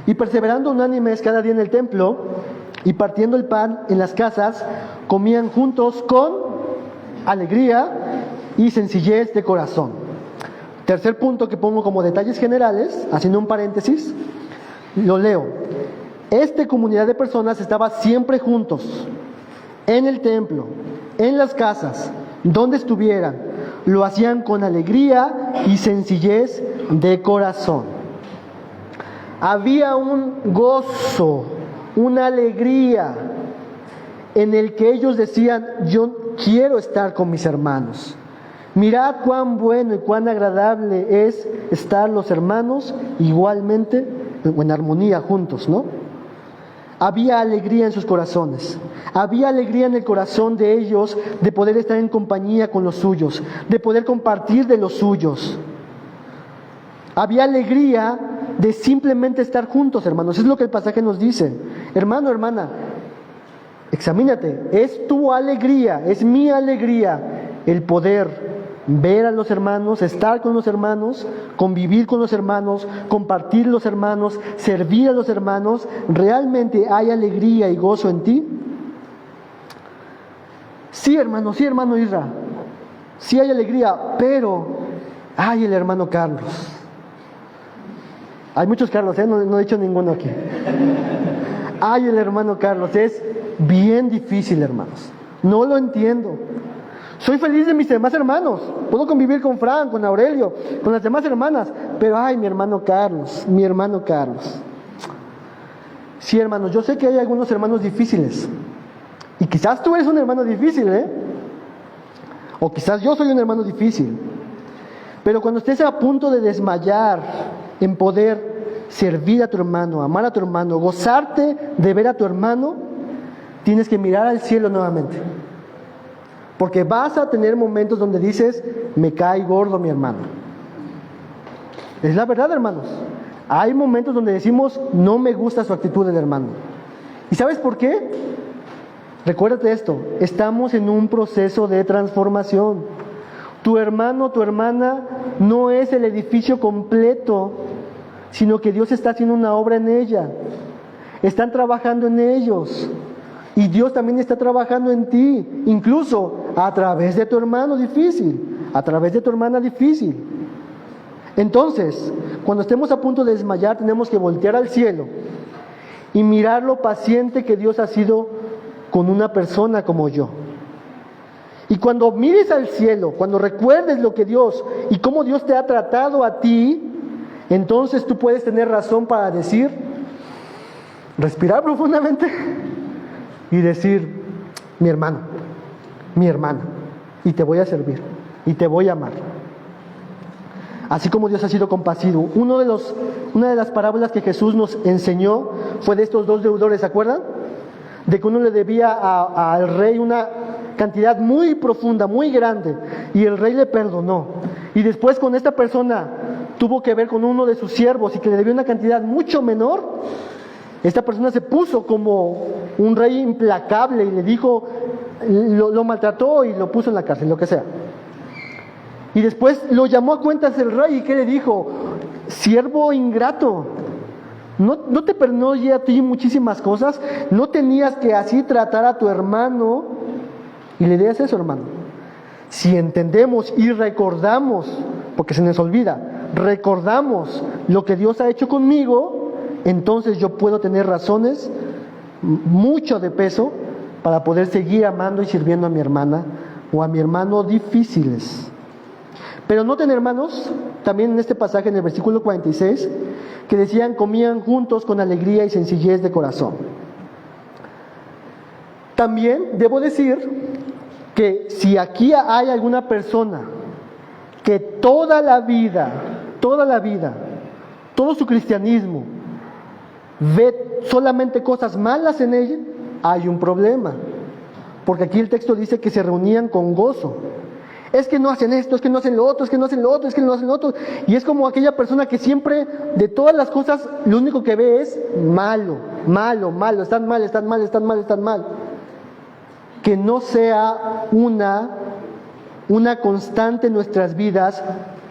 y perseverando unánimes cada día en el templo, y partiendo el pan en las casas, comían juntos con alegría y sencillez de corazón. Tercer punto que pongo como detalles generales, haciendo un paréntesis, lo leo. Esta comunidad de personas estaba siempre juntos, en el templo, en las casas, donde estuvieran. Lo hacían con alegría y sencillez de corazón. Había un gozo, una alegría en el que ellos decían: yo quiero estar con mis hermanos. Mirad cuán bueno y cuán agradable es estar los hermanos igualmente en armonía juntos, ¿no? Había alegría en sus corazones. Había alegría en el corazón de ellos de poder estar en compañía con los suyos, de poder compartir de los suyos. Había alegría de simplemente estar juntos, hermanos. Es lo que el pasaje nos dice. Hermano, hermana, examínate. Es tu alegría, es mi alegría el poder ver a los hermanos, estar con los hermanos, convivir con los hermanos, compartir los hermanos, servir a los hermanos. ¿Realmente hay alegría y gozo en ti? Sí, hermano Isra. Sí hay alegría, pero hay el hermano Carlos. Hay muchos Carlos, no he dicho ninguno aquí. Hay el hermano Carlos. Es bien difícil, hermanos. No lo entiendo. Soy feliz de mis demás hermanos. Puedo convivir con Fran, con Aurelio, con las demás hermanas. Pero ay, mi hermano Carlos. Sí, hermanos, yo sé que hay algunos hermanos difíciles. Y quizás tú eres un hermano difícil, o quizás yo soy un hermano difícil. Pero cuando estés a punto de desmayar en poder servir a tu hermano, amar a tu hermano, gozarte de ver a tu hermano, tienes que mirar al cielo nuevamente. Porque vas a tener momentos donde dices: me cae gordo mi hermano. Es la verdad, hermanos. Hay momentos donde decimos: no me gusta su actitud del hermano. ¿Y sabes por qué? Recuérdate esto: estamos en un proceso de transformación. Tu hermano, tu hermana no es el edificio completo, sino que Dios está haciendo una obra en ella. Están trabajando en ellos. Y Dios también está trabajando en ti, incluso a través de tu hermano difícil, a través de tu hermana difícil. Entonces, cuando estemos a punto de desmayar, tenemos que voltear al cielo y mirar lo paciente que Dios ha sido con una persona como yo. Y cuando mires al cielo, cuando recuerdes lo que Dios y cómo Dios te ha tratado a ti, entonces tú puedes tener razón para decir, respirar profundamente y decir: mi hermano, mi hermana, y te voy a servir, y te voy a amar. Así como Dios ha sido compasivo. Una de las parábolas que Jesús nos enseñó fue de estos dos deudores, ¿se acuerdan? De que uno le debía al rey una cantidad muy profunda, muy grande, y el rey le perdonó. Y después, con esta persona tuvo que ver con uno de sus siervos y que le debía una cantidad mucho menor, esta persona se puso como un rey implacable y le dijo, lo maltrató y lo puso en la cárcel, lo que sea. Y después lo llamó a cuentas el rey, y ¿qué le dijo? Siervo ingrato, ¿no te perdonó ya a ti muchísimas cosas? ¿No tenías que así tratar a tu hermano? Y le dices eso, hermano. Si entendemos y recordamos, porque se nos olvida, recordamos lo que Dios ha hecho conmigo, entonces yo puedo tener razones mucho de peso para poder seguir amando y sirviendo a mi hermana o a mi hermano difíciles. Pero noten, hermanos, también en este pasaje, en el versículo 46, que decían: comían juntos con alegría y sencillez de corazón. También debo decir que si aquí hay alguna persona que toda la vida, todo su cristianismo, ve solamente cosas malas en ella, hay un problema. porque aquí el texto dice que se reunían con gozo. Es que no hacen esto, es que no hacen lo otro, es que no hacen lo otro, es que no hacen lo otro. Y es como aquella persona que siempre, de todas las cosas, lo único que ve es malo, malo, malo, están mal, están mal, están mal, están mal. Que no sea una constante en nuestras vidas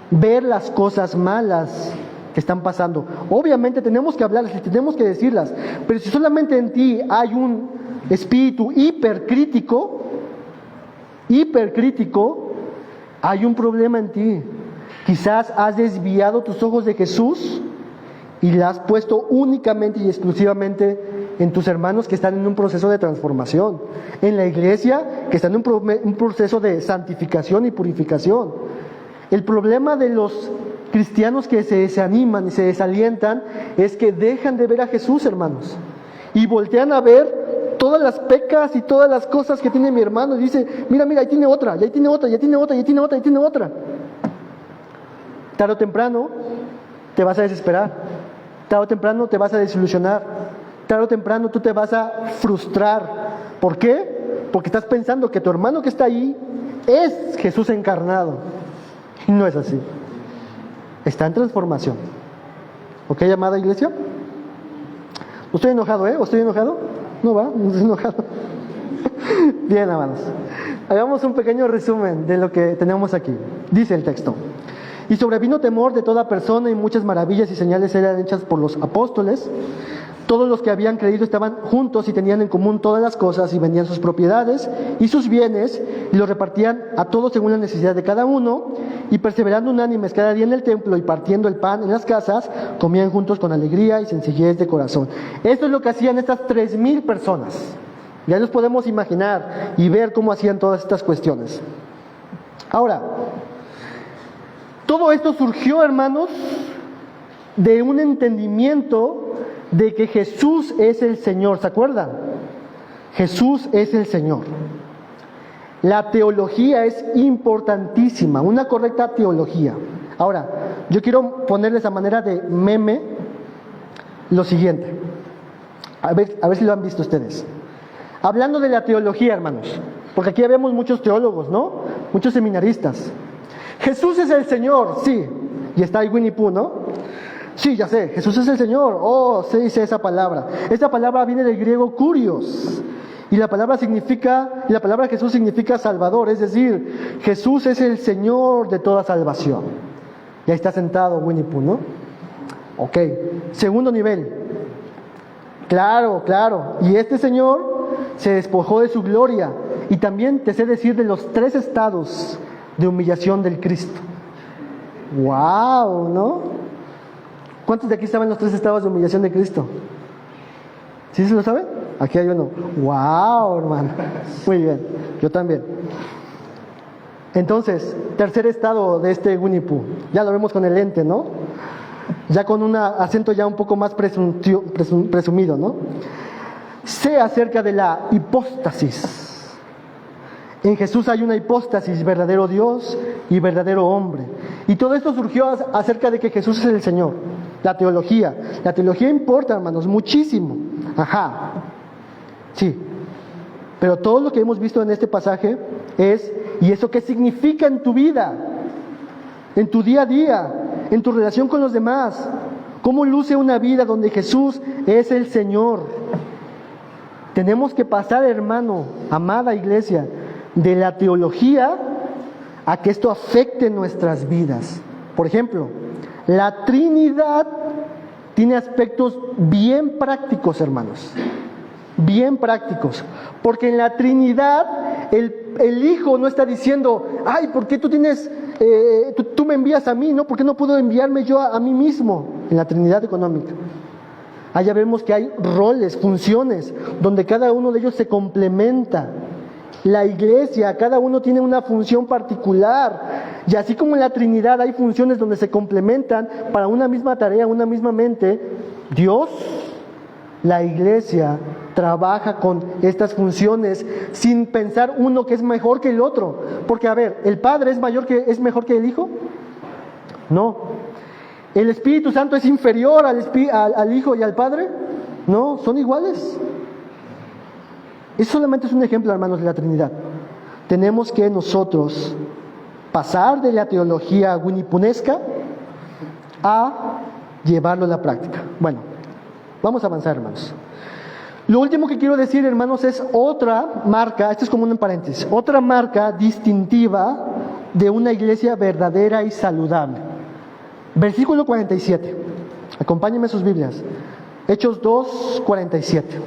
ver las cosas malas que están pasando. Obviamente tenemos que hablarlas y tenemos que decirlas, pero si solamente en ti hay un espíritu hipercrítico, hay un problema en ti. Quizás has desviado tus ojos de Jesús y la has puesto únicamente y exclusivamente en tus hermanos que están en un proceso de transformación, en la iglesia que están en un proceso de santificación y purificación. El problema de los cristianos que se desaniman y se desalientan es que dejan de ver a Jesús, hermanos, y voltean a ver todas las pecas y todas las cosas que tiene mi hermano y dice, mira, ahí tiene otra, y ahí tiene otra, y ahí tiene otra, y ahí tiene otra, y tiene otra. Tarde o temprano te vas a desesperar, tarde o temprano te vas a desilusionar, tarde o temprano tú te vas a frustrar. ¿Por qué? Porque estás pensando que tu hermano que está ahí es Jesús encarnado. Y no es así. Está en transformación. ¿Ok, amada iglesia? No estoy enojado, ¿O estoy enojado? No va, no estoy enojado. Bien, amados. Hagamos un pequeño resumen de lo que tenemos aquí. Dice el texto: y sobrevino temor de toda persona, y muchas maravillas y señales eran hechas por los apóstoles. Todos los que habían creído estaban juntos y tenían en común todas las cosas, y vendían sus propiedades y sus bienes y los repartían a todos según la necesidad de cada uno, y perseverando unánimes cada día en el templo y partiendo el pan en las casas, comían juntos con alegría y sencillez de corazón. Esto es lo que hacían estas 3,000 personas. Ya los podemos imaginar y ver cómo hacían todas estas cuestiones. Ahora, todo esto surgió, hermanos, de un entendimiento de que Jesús es el Señor. ¿Se acuerdan? Jesús es el Señor. La teología es importantísima, una correcta teología. Ahora, yo quiero ponerles a manera de meme lo siguiente. A ver si lo han visto ustedes. Hablando de la teología, hermanos, porque aquí vemos muchos teólogos, ¿no? Muchos seminaristas. Jesús es el Señor, sí. Y está ahí Winnie Pooh, ¿no? Sí, ya sé, Jesús es el Señor. Oh, se dice esa palabra. Esta palabra viene del griego kurios. Y la palabra Jesús significa Salvador. Es decir, Jesús es el Señor de toda salvación. Y ahí está sentado Winnie Pooh, ¿no? Ok. Segundo nivel. Claro. Y este Señor se despojó de su gloria. Y también te sé decir de los 3 estados de humillación del Cristo. ¡Wow! ¿No? ¿Cuántos de aquí saben los 3 estados de humillación de Cristo? ¿Sí se lo saben? Aquí hay uno. ¡Wow, hermano! Muy bien, yo también. Entonces, tercer estado de este Winnie Pooh. Ya lo vemos con el lente, ¿no? Ya con un acento ya un poco más presumido, ¿no? Sé acerca de la hipóstasis. En Jesús hay una hipóstasis, verdadero Dios y verdadero hombre. Y todo esto surgió acerca de que Jesús es el Señor. La teología importa, hermanos, muchísimo. Ajá. Sí. Pero todo lo que hemos visto en este pasaje es, ¿y eso qué significa en tu vida? En tu día a día, en tu relación con los demás. ¿Cómo luce una vida donde Jesús es el Señor? Tenemos que pasar, hermano, amada iglesia, de la teología a que esto afecte nuestras vidas. Por ejemplo, la Trinidad tiene aspectos bien prácticos, hermanos. Bien prácticos. Porque en la Trinidad el Hijo no está diciendo, ay, ¿por qué tú me envías a mí, ¿no? ¿Por qué no puedo enviarme yo a mí mismo? En la Trinidad económica. Allá vemos que hay roles, funciones, donde cada uno de ellos se complementa. La iglesia, cada uno tiene una función particular. Y así como en la Trinidad hay funciones donde se complementan para una misma tarea, una misma mente, Dios, la iglesia, trabaja con estas funciones sin pensar uno que es mejor que el otro. Porque, a ver, ¿el Padre es mejor que el Hijo? No. ¿El Espíritu Santo es inferior al Hijo y al Padre? No, son iguales. Eso solamente es un ejemplo, hermanos, de la Trinidad. Tenemos que nosotros pasar de la teología winipunesca a llevarlo a la práctica. Bueno, vamos a avanzar, hermanos. Lo último que quiero decir, hermanos, es otra marca, esto es como un paréntesis, otra marca distintiva de una iglesia verdadera y saludable. Versículo 47. Acompáñenme sus Biblias. Hechos 2, 47.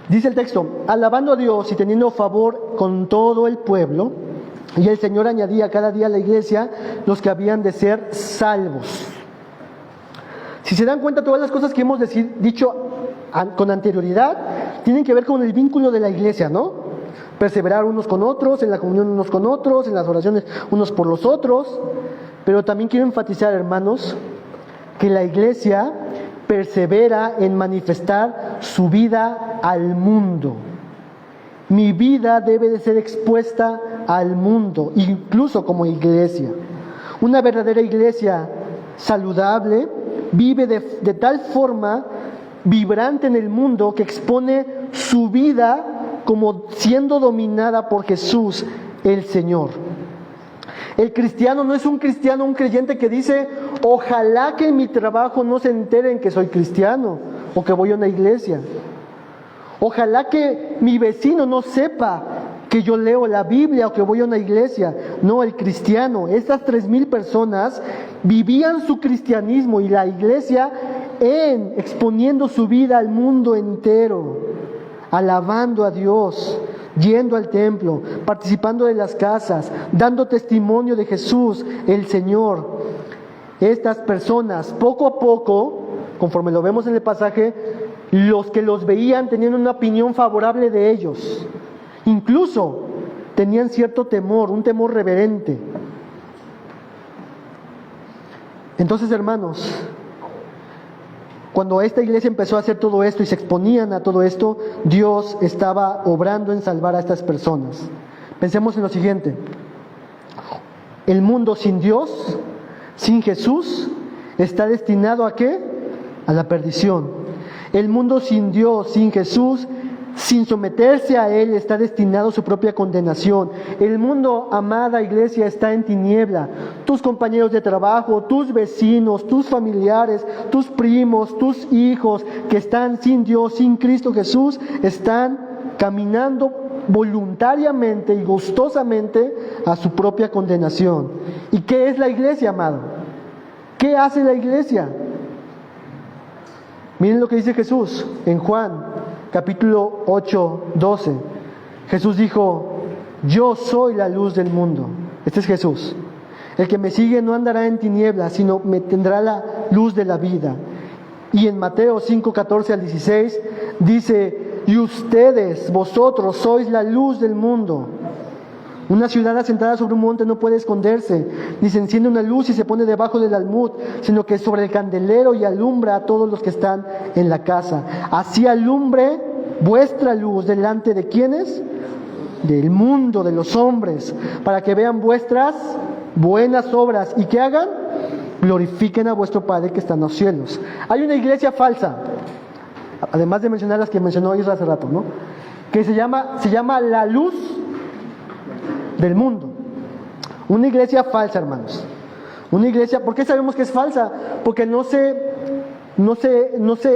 Dice el texto: alabando a Dios y teniendo favor con todo el pueblo, y el Señor añadía cada día a la iglesia los que habían de ser salvos. Si se dan cuenta, todas las cosas que hemos dicho con anterioridad tienen que ver con el vínculo de la iglesia, ¿no? Perseverar unos con otros, en la comunión unos con otros, en las oraciones unos por los otros. Pero también quiero enfatizar, hermanos, que la iglesia persevera en manifestar su vida al mundo. Mi vida debe de ser expuesta al mundo, incluso como iglesia. Una verdadera iglesia saludable vive de tal forma vibrante en el mundo que expone su vida como siendo dominada por Jesús el Señor. El cristiano no es un cristiano, un creyente que dice: ojalá que en mi trabajo no se enteren que soy cristiano o que voy a una iglesia. Ojalá que mi vecino no sepa que yo leo la Biblia o que voy a una iglesia. No, el cristiano, estas 3,000 personas vivían su cristianismo y la iglesia exponiendo su vida al mundo entero, alabando a Dios, yendo al templo, participando de las casas, dando testimonio de Jesús, el Señor. Estas personas, poco a poco, conforme lo vemos en el pasaje, los que los veían tenían una opinión favorable de ellos. Incluso tenían cierto temor, un temor reverente. Entonces, hermanos, cuando esta iglesia empezó a hacer todo esto y se exponían a todo esto, Dios estaba obrando en salvar a estas personas. Pensemos en lo siguiente: el mundo sin Dios, sin Jesús, está destinado ¿a qué? A la perdición. El mundo sin Dios, sin Jesús, sin someterse a Él, está destinado a su propia condenación. El mundo, amada iglesia, está en tiniebla. Tus compañeros de trabajo, tus vecinos, tus familiares, tus primos, tus hijos que están sin Dios, sin Cristo Jesús, están caminando voluntariamente y gustosamente a su propia condenación. ¿Y qué es la iglesia, amado? ¿Qué hace la iglesia? Miren lo que dice Jesús en Juan capítulo 8, 12. Jesús dijo: yo soy la luz del mundo. Este es Jesús. El que me sigue no andará en tinieblas, sino me tendrá la luz de la vida. Y en Mateo 5, 14 al 16 dice: y ustedes, vosotros, sois la luz del mundo. Una ciudad asentada sobre un monte no puede esconderse, ni se enciende una luz y se pone debajo del almud, sino que sobre el candelero y alumbra a todos los que están en la casa. Así alumbre vuestra luz delante de ¿quiénes? Del mundo, de los hombres, para que vean vuestras buenas obras y que hagan, glorifiquen a vuestro Padre que está en los cielos. Hay una iglesia falsa, además de mencionar las que mencionó Isra hace rato, ¿no? Que se llama la luz del mundo. Una iglesia falsa, hermanos. Una iglesia, ¿por qué sabemos que es falsa? Porque no se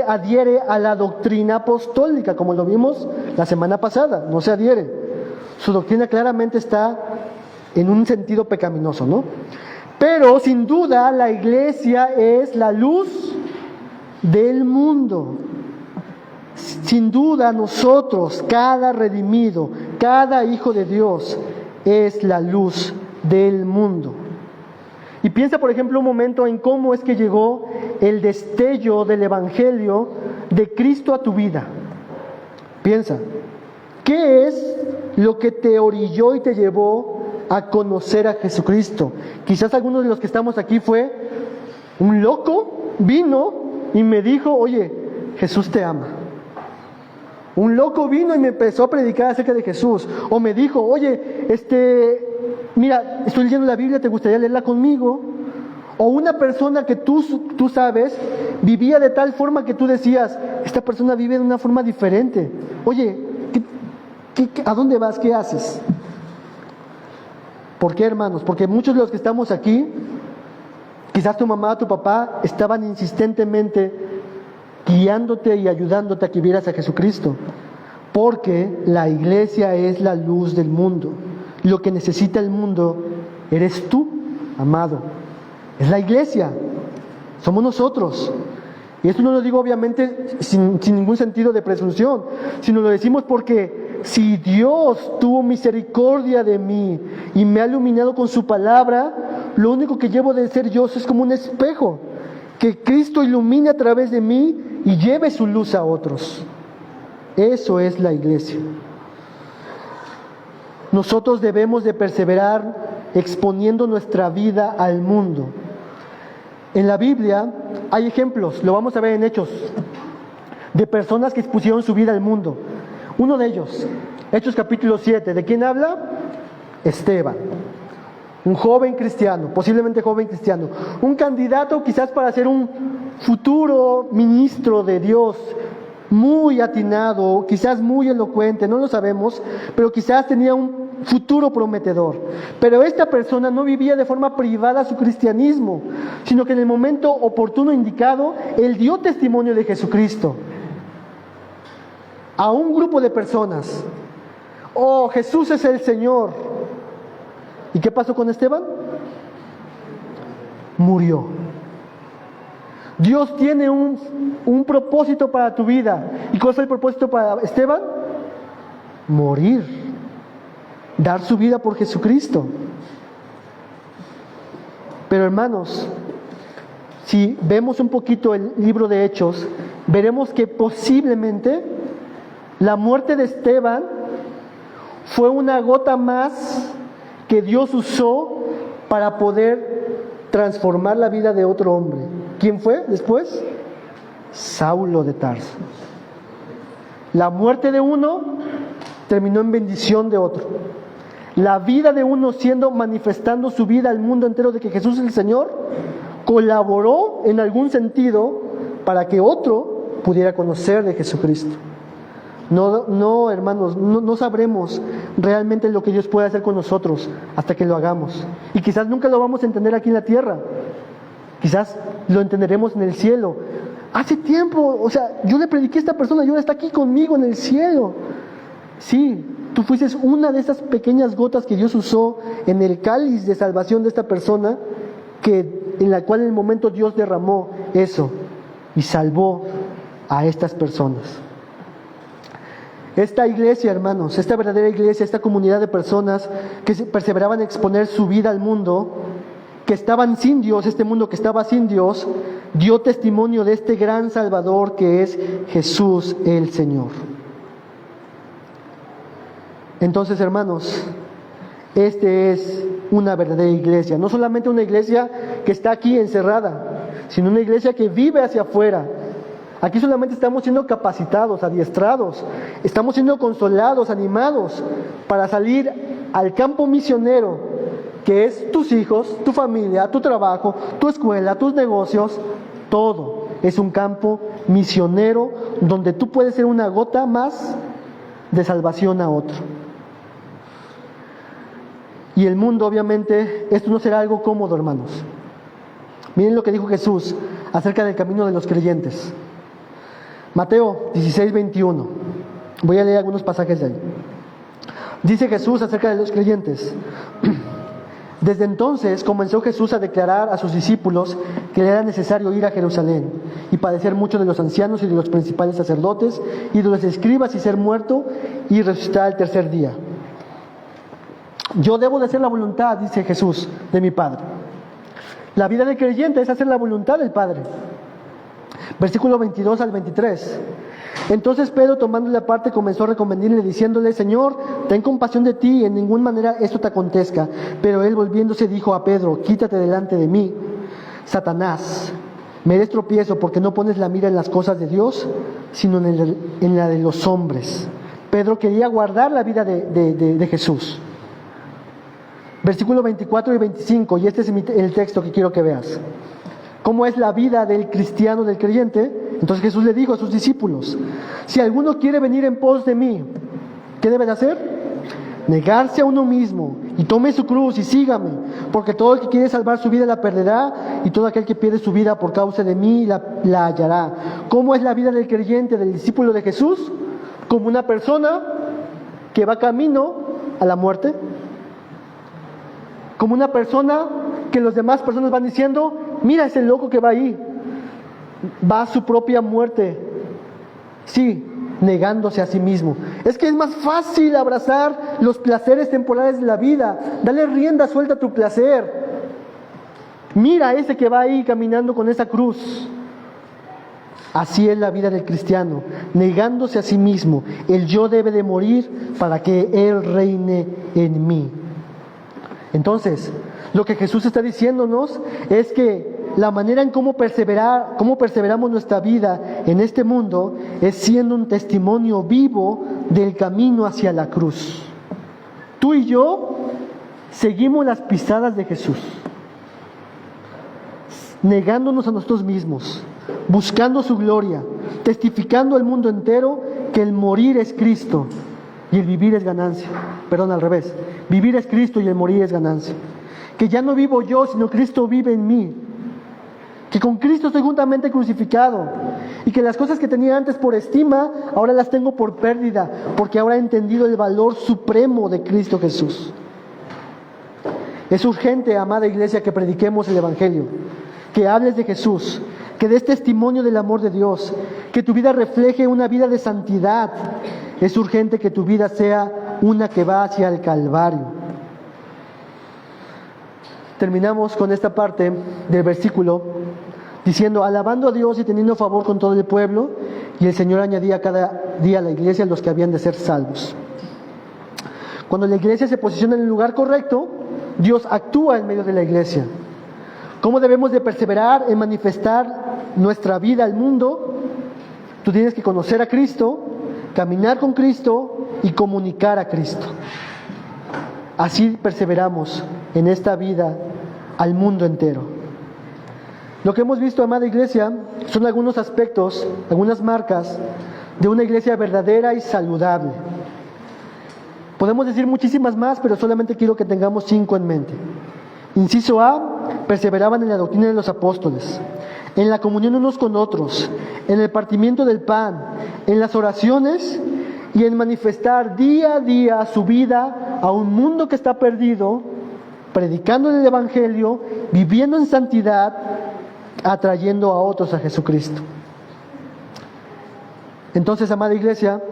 adhiere a la doctrina apostólica, como lo vimos la semana pasada. No se adhiere. Su doctrina claramente está en un sentido pecaminoso, ¿no? Pero sin duda la iglesia es la luz del mundo. Sin duda nosotros, cada redimido, cada hijo de Dios, es la luz del mundo. Y piensa, por ejemplo, un momento en cómo es que llegó el destello del Evangelio de Cristo a tu vida. Piensa, ¿qué es lo que te orilló y te llevó a conocer a Jesucristo? Quizás algunos de los que estamos aquí fue un loco, vino y me dijo: oye, Jesús te ama. Un loco vino y me empezó a predicar acerca de Jesús. O me dijo: oye, mira, estoy leyendo la Biblia, ¿te gustaría leerla conmigo? O una persona que tú sabes vivía de tal forma que tú decías, esta persona vive de una forma diferente. Oye, ¿a dónde vas? ¿Qué haces? ¿Por qué, hermanos? Porque muchos de los que estamos aquí, quizás tu mamá o tu papá estaban insistentemente guiándote y ayudándote a que vieras a Jesucristo. Porque la iglesia es la luz del mundo. Lo que necesita el mundo eres tú, amado. Es la iglesia. Somos nosotros. Y esto no lo digo obviamente sin ningún sentido de presunción, sino lo decimos porque si Dios tuvo misericordia de mí y me ha iluminado con su palabra, lo único que llevo de ser yo es como un espejo, que Cristo ilumine a través de mí y lleve su luz a otros. Eso es la iglesia. Nosotros debemos de perseverar exponiendo nuestra vida al mundo. En la Biblia hay ejemplos, lo vamos a ver en Hechos, de personas que expusieron su vida al mundo. Uno de ellos, Hechos capítulo 7, ¿de quién habla? Esteban, un joven cristiano, posiblemente joven cristiano, un candidato quizás para ser un futuro ministro de Dios, muy atinado, quizás muy elocuente, no lo sabemos, pero quizás tenía un futuro prometedor. Pero esta persona no vivía de forma privada su cristianismo, sino que en el momento oportuno indicado, él dio testimonio de Jesucristo a un grupo de personas. Oh, Jesús es el Señor. ¿Y qué pasó con Esteban? Murió. Dios tiene un propósito para tu vida. ¿Y cuál fue el propósito para Esteban? Morir. Dar su vida por Jesucristo. Pero hermanos, si vemos un poquito el libro de Hechos, veremos que posiblemente la muerte de Esteban fue una gota más que Dios usó para poder transformar la vida de otro hombre. ¿Quién fue después? Saulo de Tarso. La muerte de uno terminó en bendición de otro. La vida de uno manifestando su vida al mundo entero de que Jesús es el Señor, colaboró en algún sentido para que otro pudiera conocer de Jesucristo. No, hermanos, no sabremos realmente lo que Dios puede hacer con nosotros hasta que lo hagamos. Y quizás nunca lo vamos a entender aquí en la tierra. Quizás lo entenderemos en el cielo. Hace tiempo, yo le prediqué a esta persona y ahora está aquí conmigo en el cielo. Sí, tú fuiste una de esas pequeñas gotas que Dios usó en el cáliz de salvación de esta persona, en la cual en el momento Dios derramó eso y salvó a estas personas. Esta iglesia, hermanos, esta verdadera iglesia, esta comunidad de personas que perseveraban en exponer su vida al mundo, que estaban sin Dios, este mundo que estaba sin Dios, dio testimonio de este gran Salvador que es Jesús el Señor. Entonces, hermanos, este es una verdadera iglesia, no solamente una iglesia que está aquí encerrada, sino una iglesia que vive hacia afuera. Aquí solamente estamos siendo capacitados, adiestrados, estamos siendo consolados, animados para salir al campo misionero, que es tus hijos, tu familia, tu trabajo, tu escuela, tus negocios, todo es un campo misionero donde tú puedes ser una gota más de salvación a otro. Y el mundo, obviamente, esto no será algo cómodo, hermanos. Miren lo que dijo Jesús acerca del camino de los creyentes. Mateo 16, 21. Voy a leer algunos pasajes de ahí. Dice Jesús acerca de los creyentes. Desde entonces comenzó Jesús a declarar a sus discípulos que le era necesario ir a Jerusalén y padecer mucho de los ancianos y de los principales sacerdotes y de los escribas y ser muerto y resucitar al tercer día. Yo debo de hacer la voluntad, dice Jesús, de mi Padre. La vida del creyente es hacer la voluntad del Padre. Versículo 22 al 23. Entonces Pedro, tomándole aparte, comenzó a reconvenirle, diciéndole: Señor, ten compasión de ti, en ninguna manera esto te acontezca. Pero él, volviéndose, dijo a Pedro: Quítate delante de mí, Satanás. Me eres tropiezo, porque no pones la mira en las cosas de Dios, sino en la de los hombres. Pedro quería guardar la vida de Jesús. Versículo 24 y 25, y este es el texto que quiero que veas. ¿Cómo es la vida del cristiano, del creyente? Entonces Jesús le dijo a sus discípulos: si alguno quiere venir en pos de mí, ¿qué debe de hacer? Negarse a uno mismo y tome su cruz y sígame, porque todo el que quiere salvar su vida la perderá, y todo aquel que pierde su vida por causa de mí la hallará. ¿Cómo es la vida del creyente, del discípulo de Jesús? Como una persona que va camino a la muerte, como una persona que las demás personas van diciendo: mira ese loco que va ahí, va a su propia muerte. Sí, negándose a sí mismo. Es que es más fácil abrazar los placeres temporales de la vida. Dale rienda suelta a tu placer. Mira a ese que va ahí caminando con esa cruz. Así es la vida del cristiano, negándose a sí mismo. El yo debe de morir para que Él reine en mí. Entonces, lo que Jesús está diciéndonos es que la manera en cómo perseveramos nuestra vida en este mundo es siendo un testimonio vivo del camino hacia la cruz. Tú y yo seguimos las pisadas de Jesús, negándonos a nosotros mismos, buscando su gloria, testificando al mundo entero que el morir es Cristo y el vivir es ganancia. Perdón, al revés. Vivir es Cristo y el morir es ganancia. Que ya no vivo yo, sino Cristo vive en mí. Que con Cristo estoy juntamente crucificado. Y que las cosas que tenía antes por estima, ahora las tengo por pérdida, porque ahora he entendido el valor supremo de Cristo Jesús. Es urgente, amada iglesia, que prediquemos el Evangelio, que hables de Jesús, que des testimonio del amor de Dios, que tu vida refleje una vida de santidad. Es urgente que tu vida sea una que va hacia el Calvario. Terminamos con esta parte del versículo diciendo: alabando a Dios y teniendo favor con todo el pueblo, y el Señor añadía cada día a la iglesia los que habían de ser salvos. Cuando la iglesia se posiciona en el lugar correcto, Dios actúa en medio de la iglesia. ¿Cómo debemos de perseverar en manifestar nuestra vida al mundo? Tú tienes que conocer a Cristo, caminar con Cristo y comunicar a Cristo. Así perseveramos en esta vida al mundo entero. Lo que hemos visto, amada iglesia, son algunos aspectos, algunas marcas de una iglesia verdadera y saludable. Podemos decir muchísimas más, pero solamente quiero que tengamos 5 en mente. Inciso A: perseveraban en la doctrina de los apóstoles, en la comunión unos con otros, en el partimiento del pan, en las oraciones y en manifestar día a día su vida a un mundo que está perdido, predicando el Evangelio, viviendo en santidad, atrayendo a otros a Jesucristo. Entonces, amada iglesia,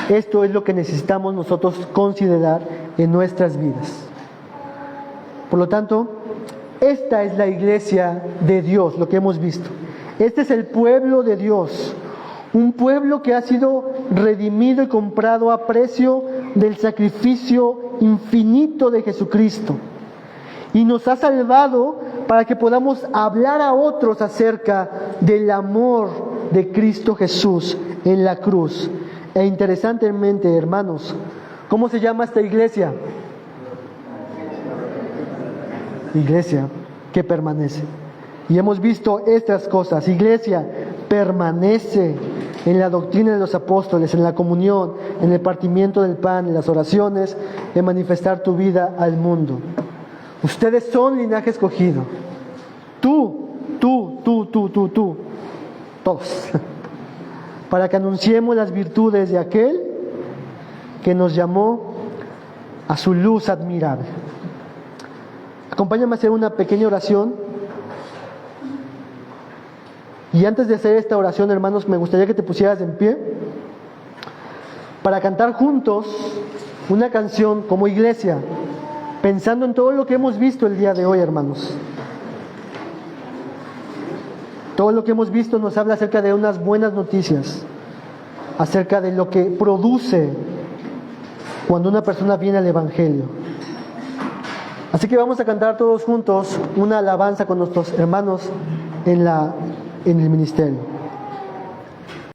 esto es lo que necesitamos nosotros considerar en nuestras vidas. Por lo tanto, esta es la iglesia de Dios, lo que hemos visto. Este es el pueblo de Dios, un pueblo que ha sido redimido y comprado a precio del sacrificio infinito de Jesucristo. Y nos ha salvado para que podamos hablar a otros acerca del amor de Cristo Jesús en la cruz. E interesantemente, hermanos, ¿cómo se llama esta iglesia? Iglesia que permanece. Y hemos visto estas cosas. Iglesia, permanece en la doctrina de los apóstoles, en la comunión, en el partimiento del pan, en las oraciones, en manifestar tu vida al mundo. Ustedes son linaje escogido. Tú, todos. Para que anunciemos las virtudes de aquel que nos llamó a su luz admirable. Acompáñame a hacer una pequeña oración. Y antes de hacer esta oración, hermanos, me gustaría que te pusieras en pie para cantar juntos una canción como iglesia, pensando en todo lo que hemos visto el día de hoy, hermanos. Todo lo que hemos visto nos habla acerca de unas buenas noticias, acerca de lo que produce cuando una persona viene al Evangelio. Así que vamos a cantar todos juntos una alabanza con nuestros hermanos en el ministerio.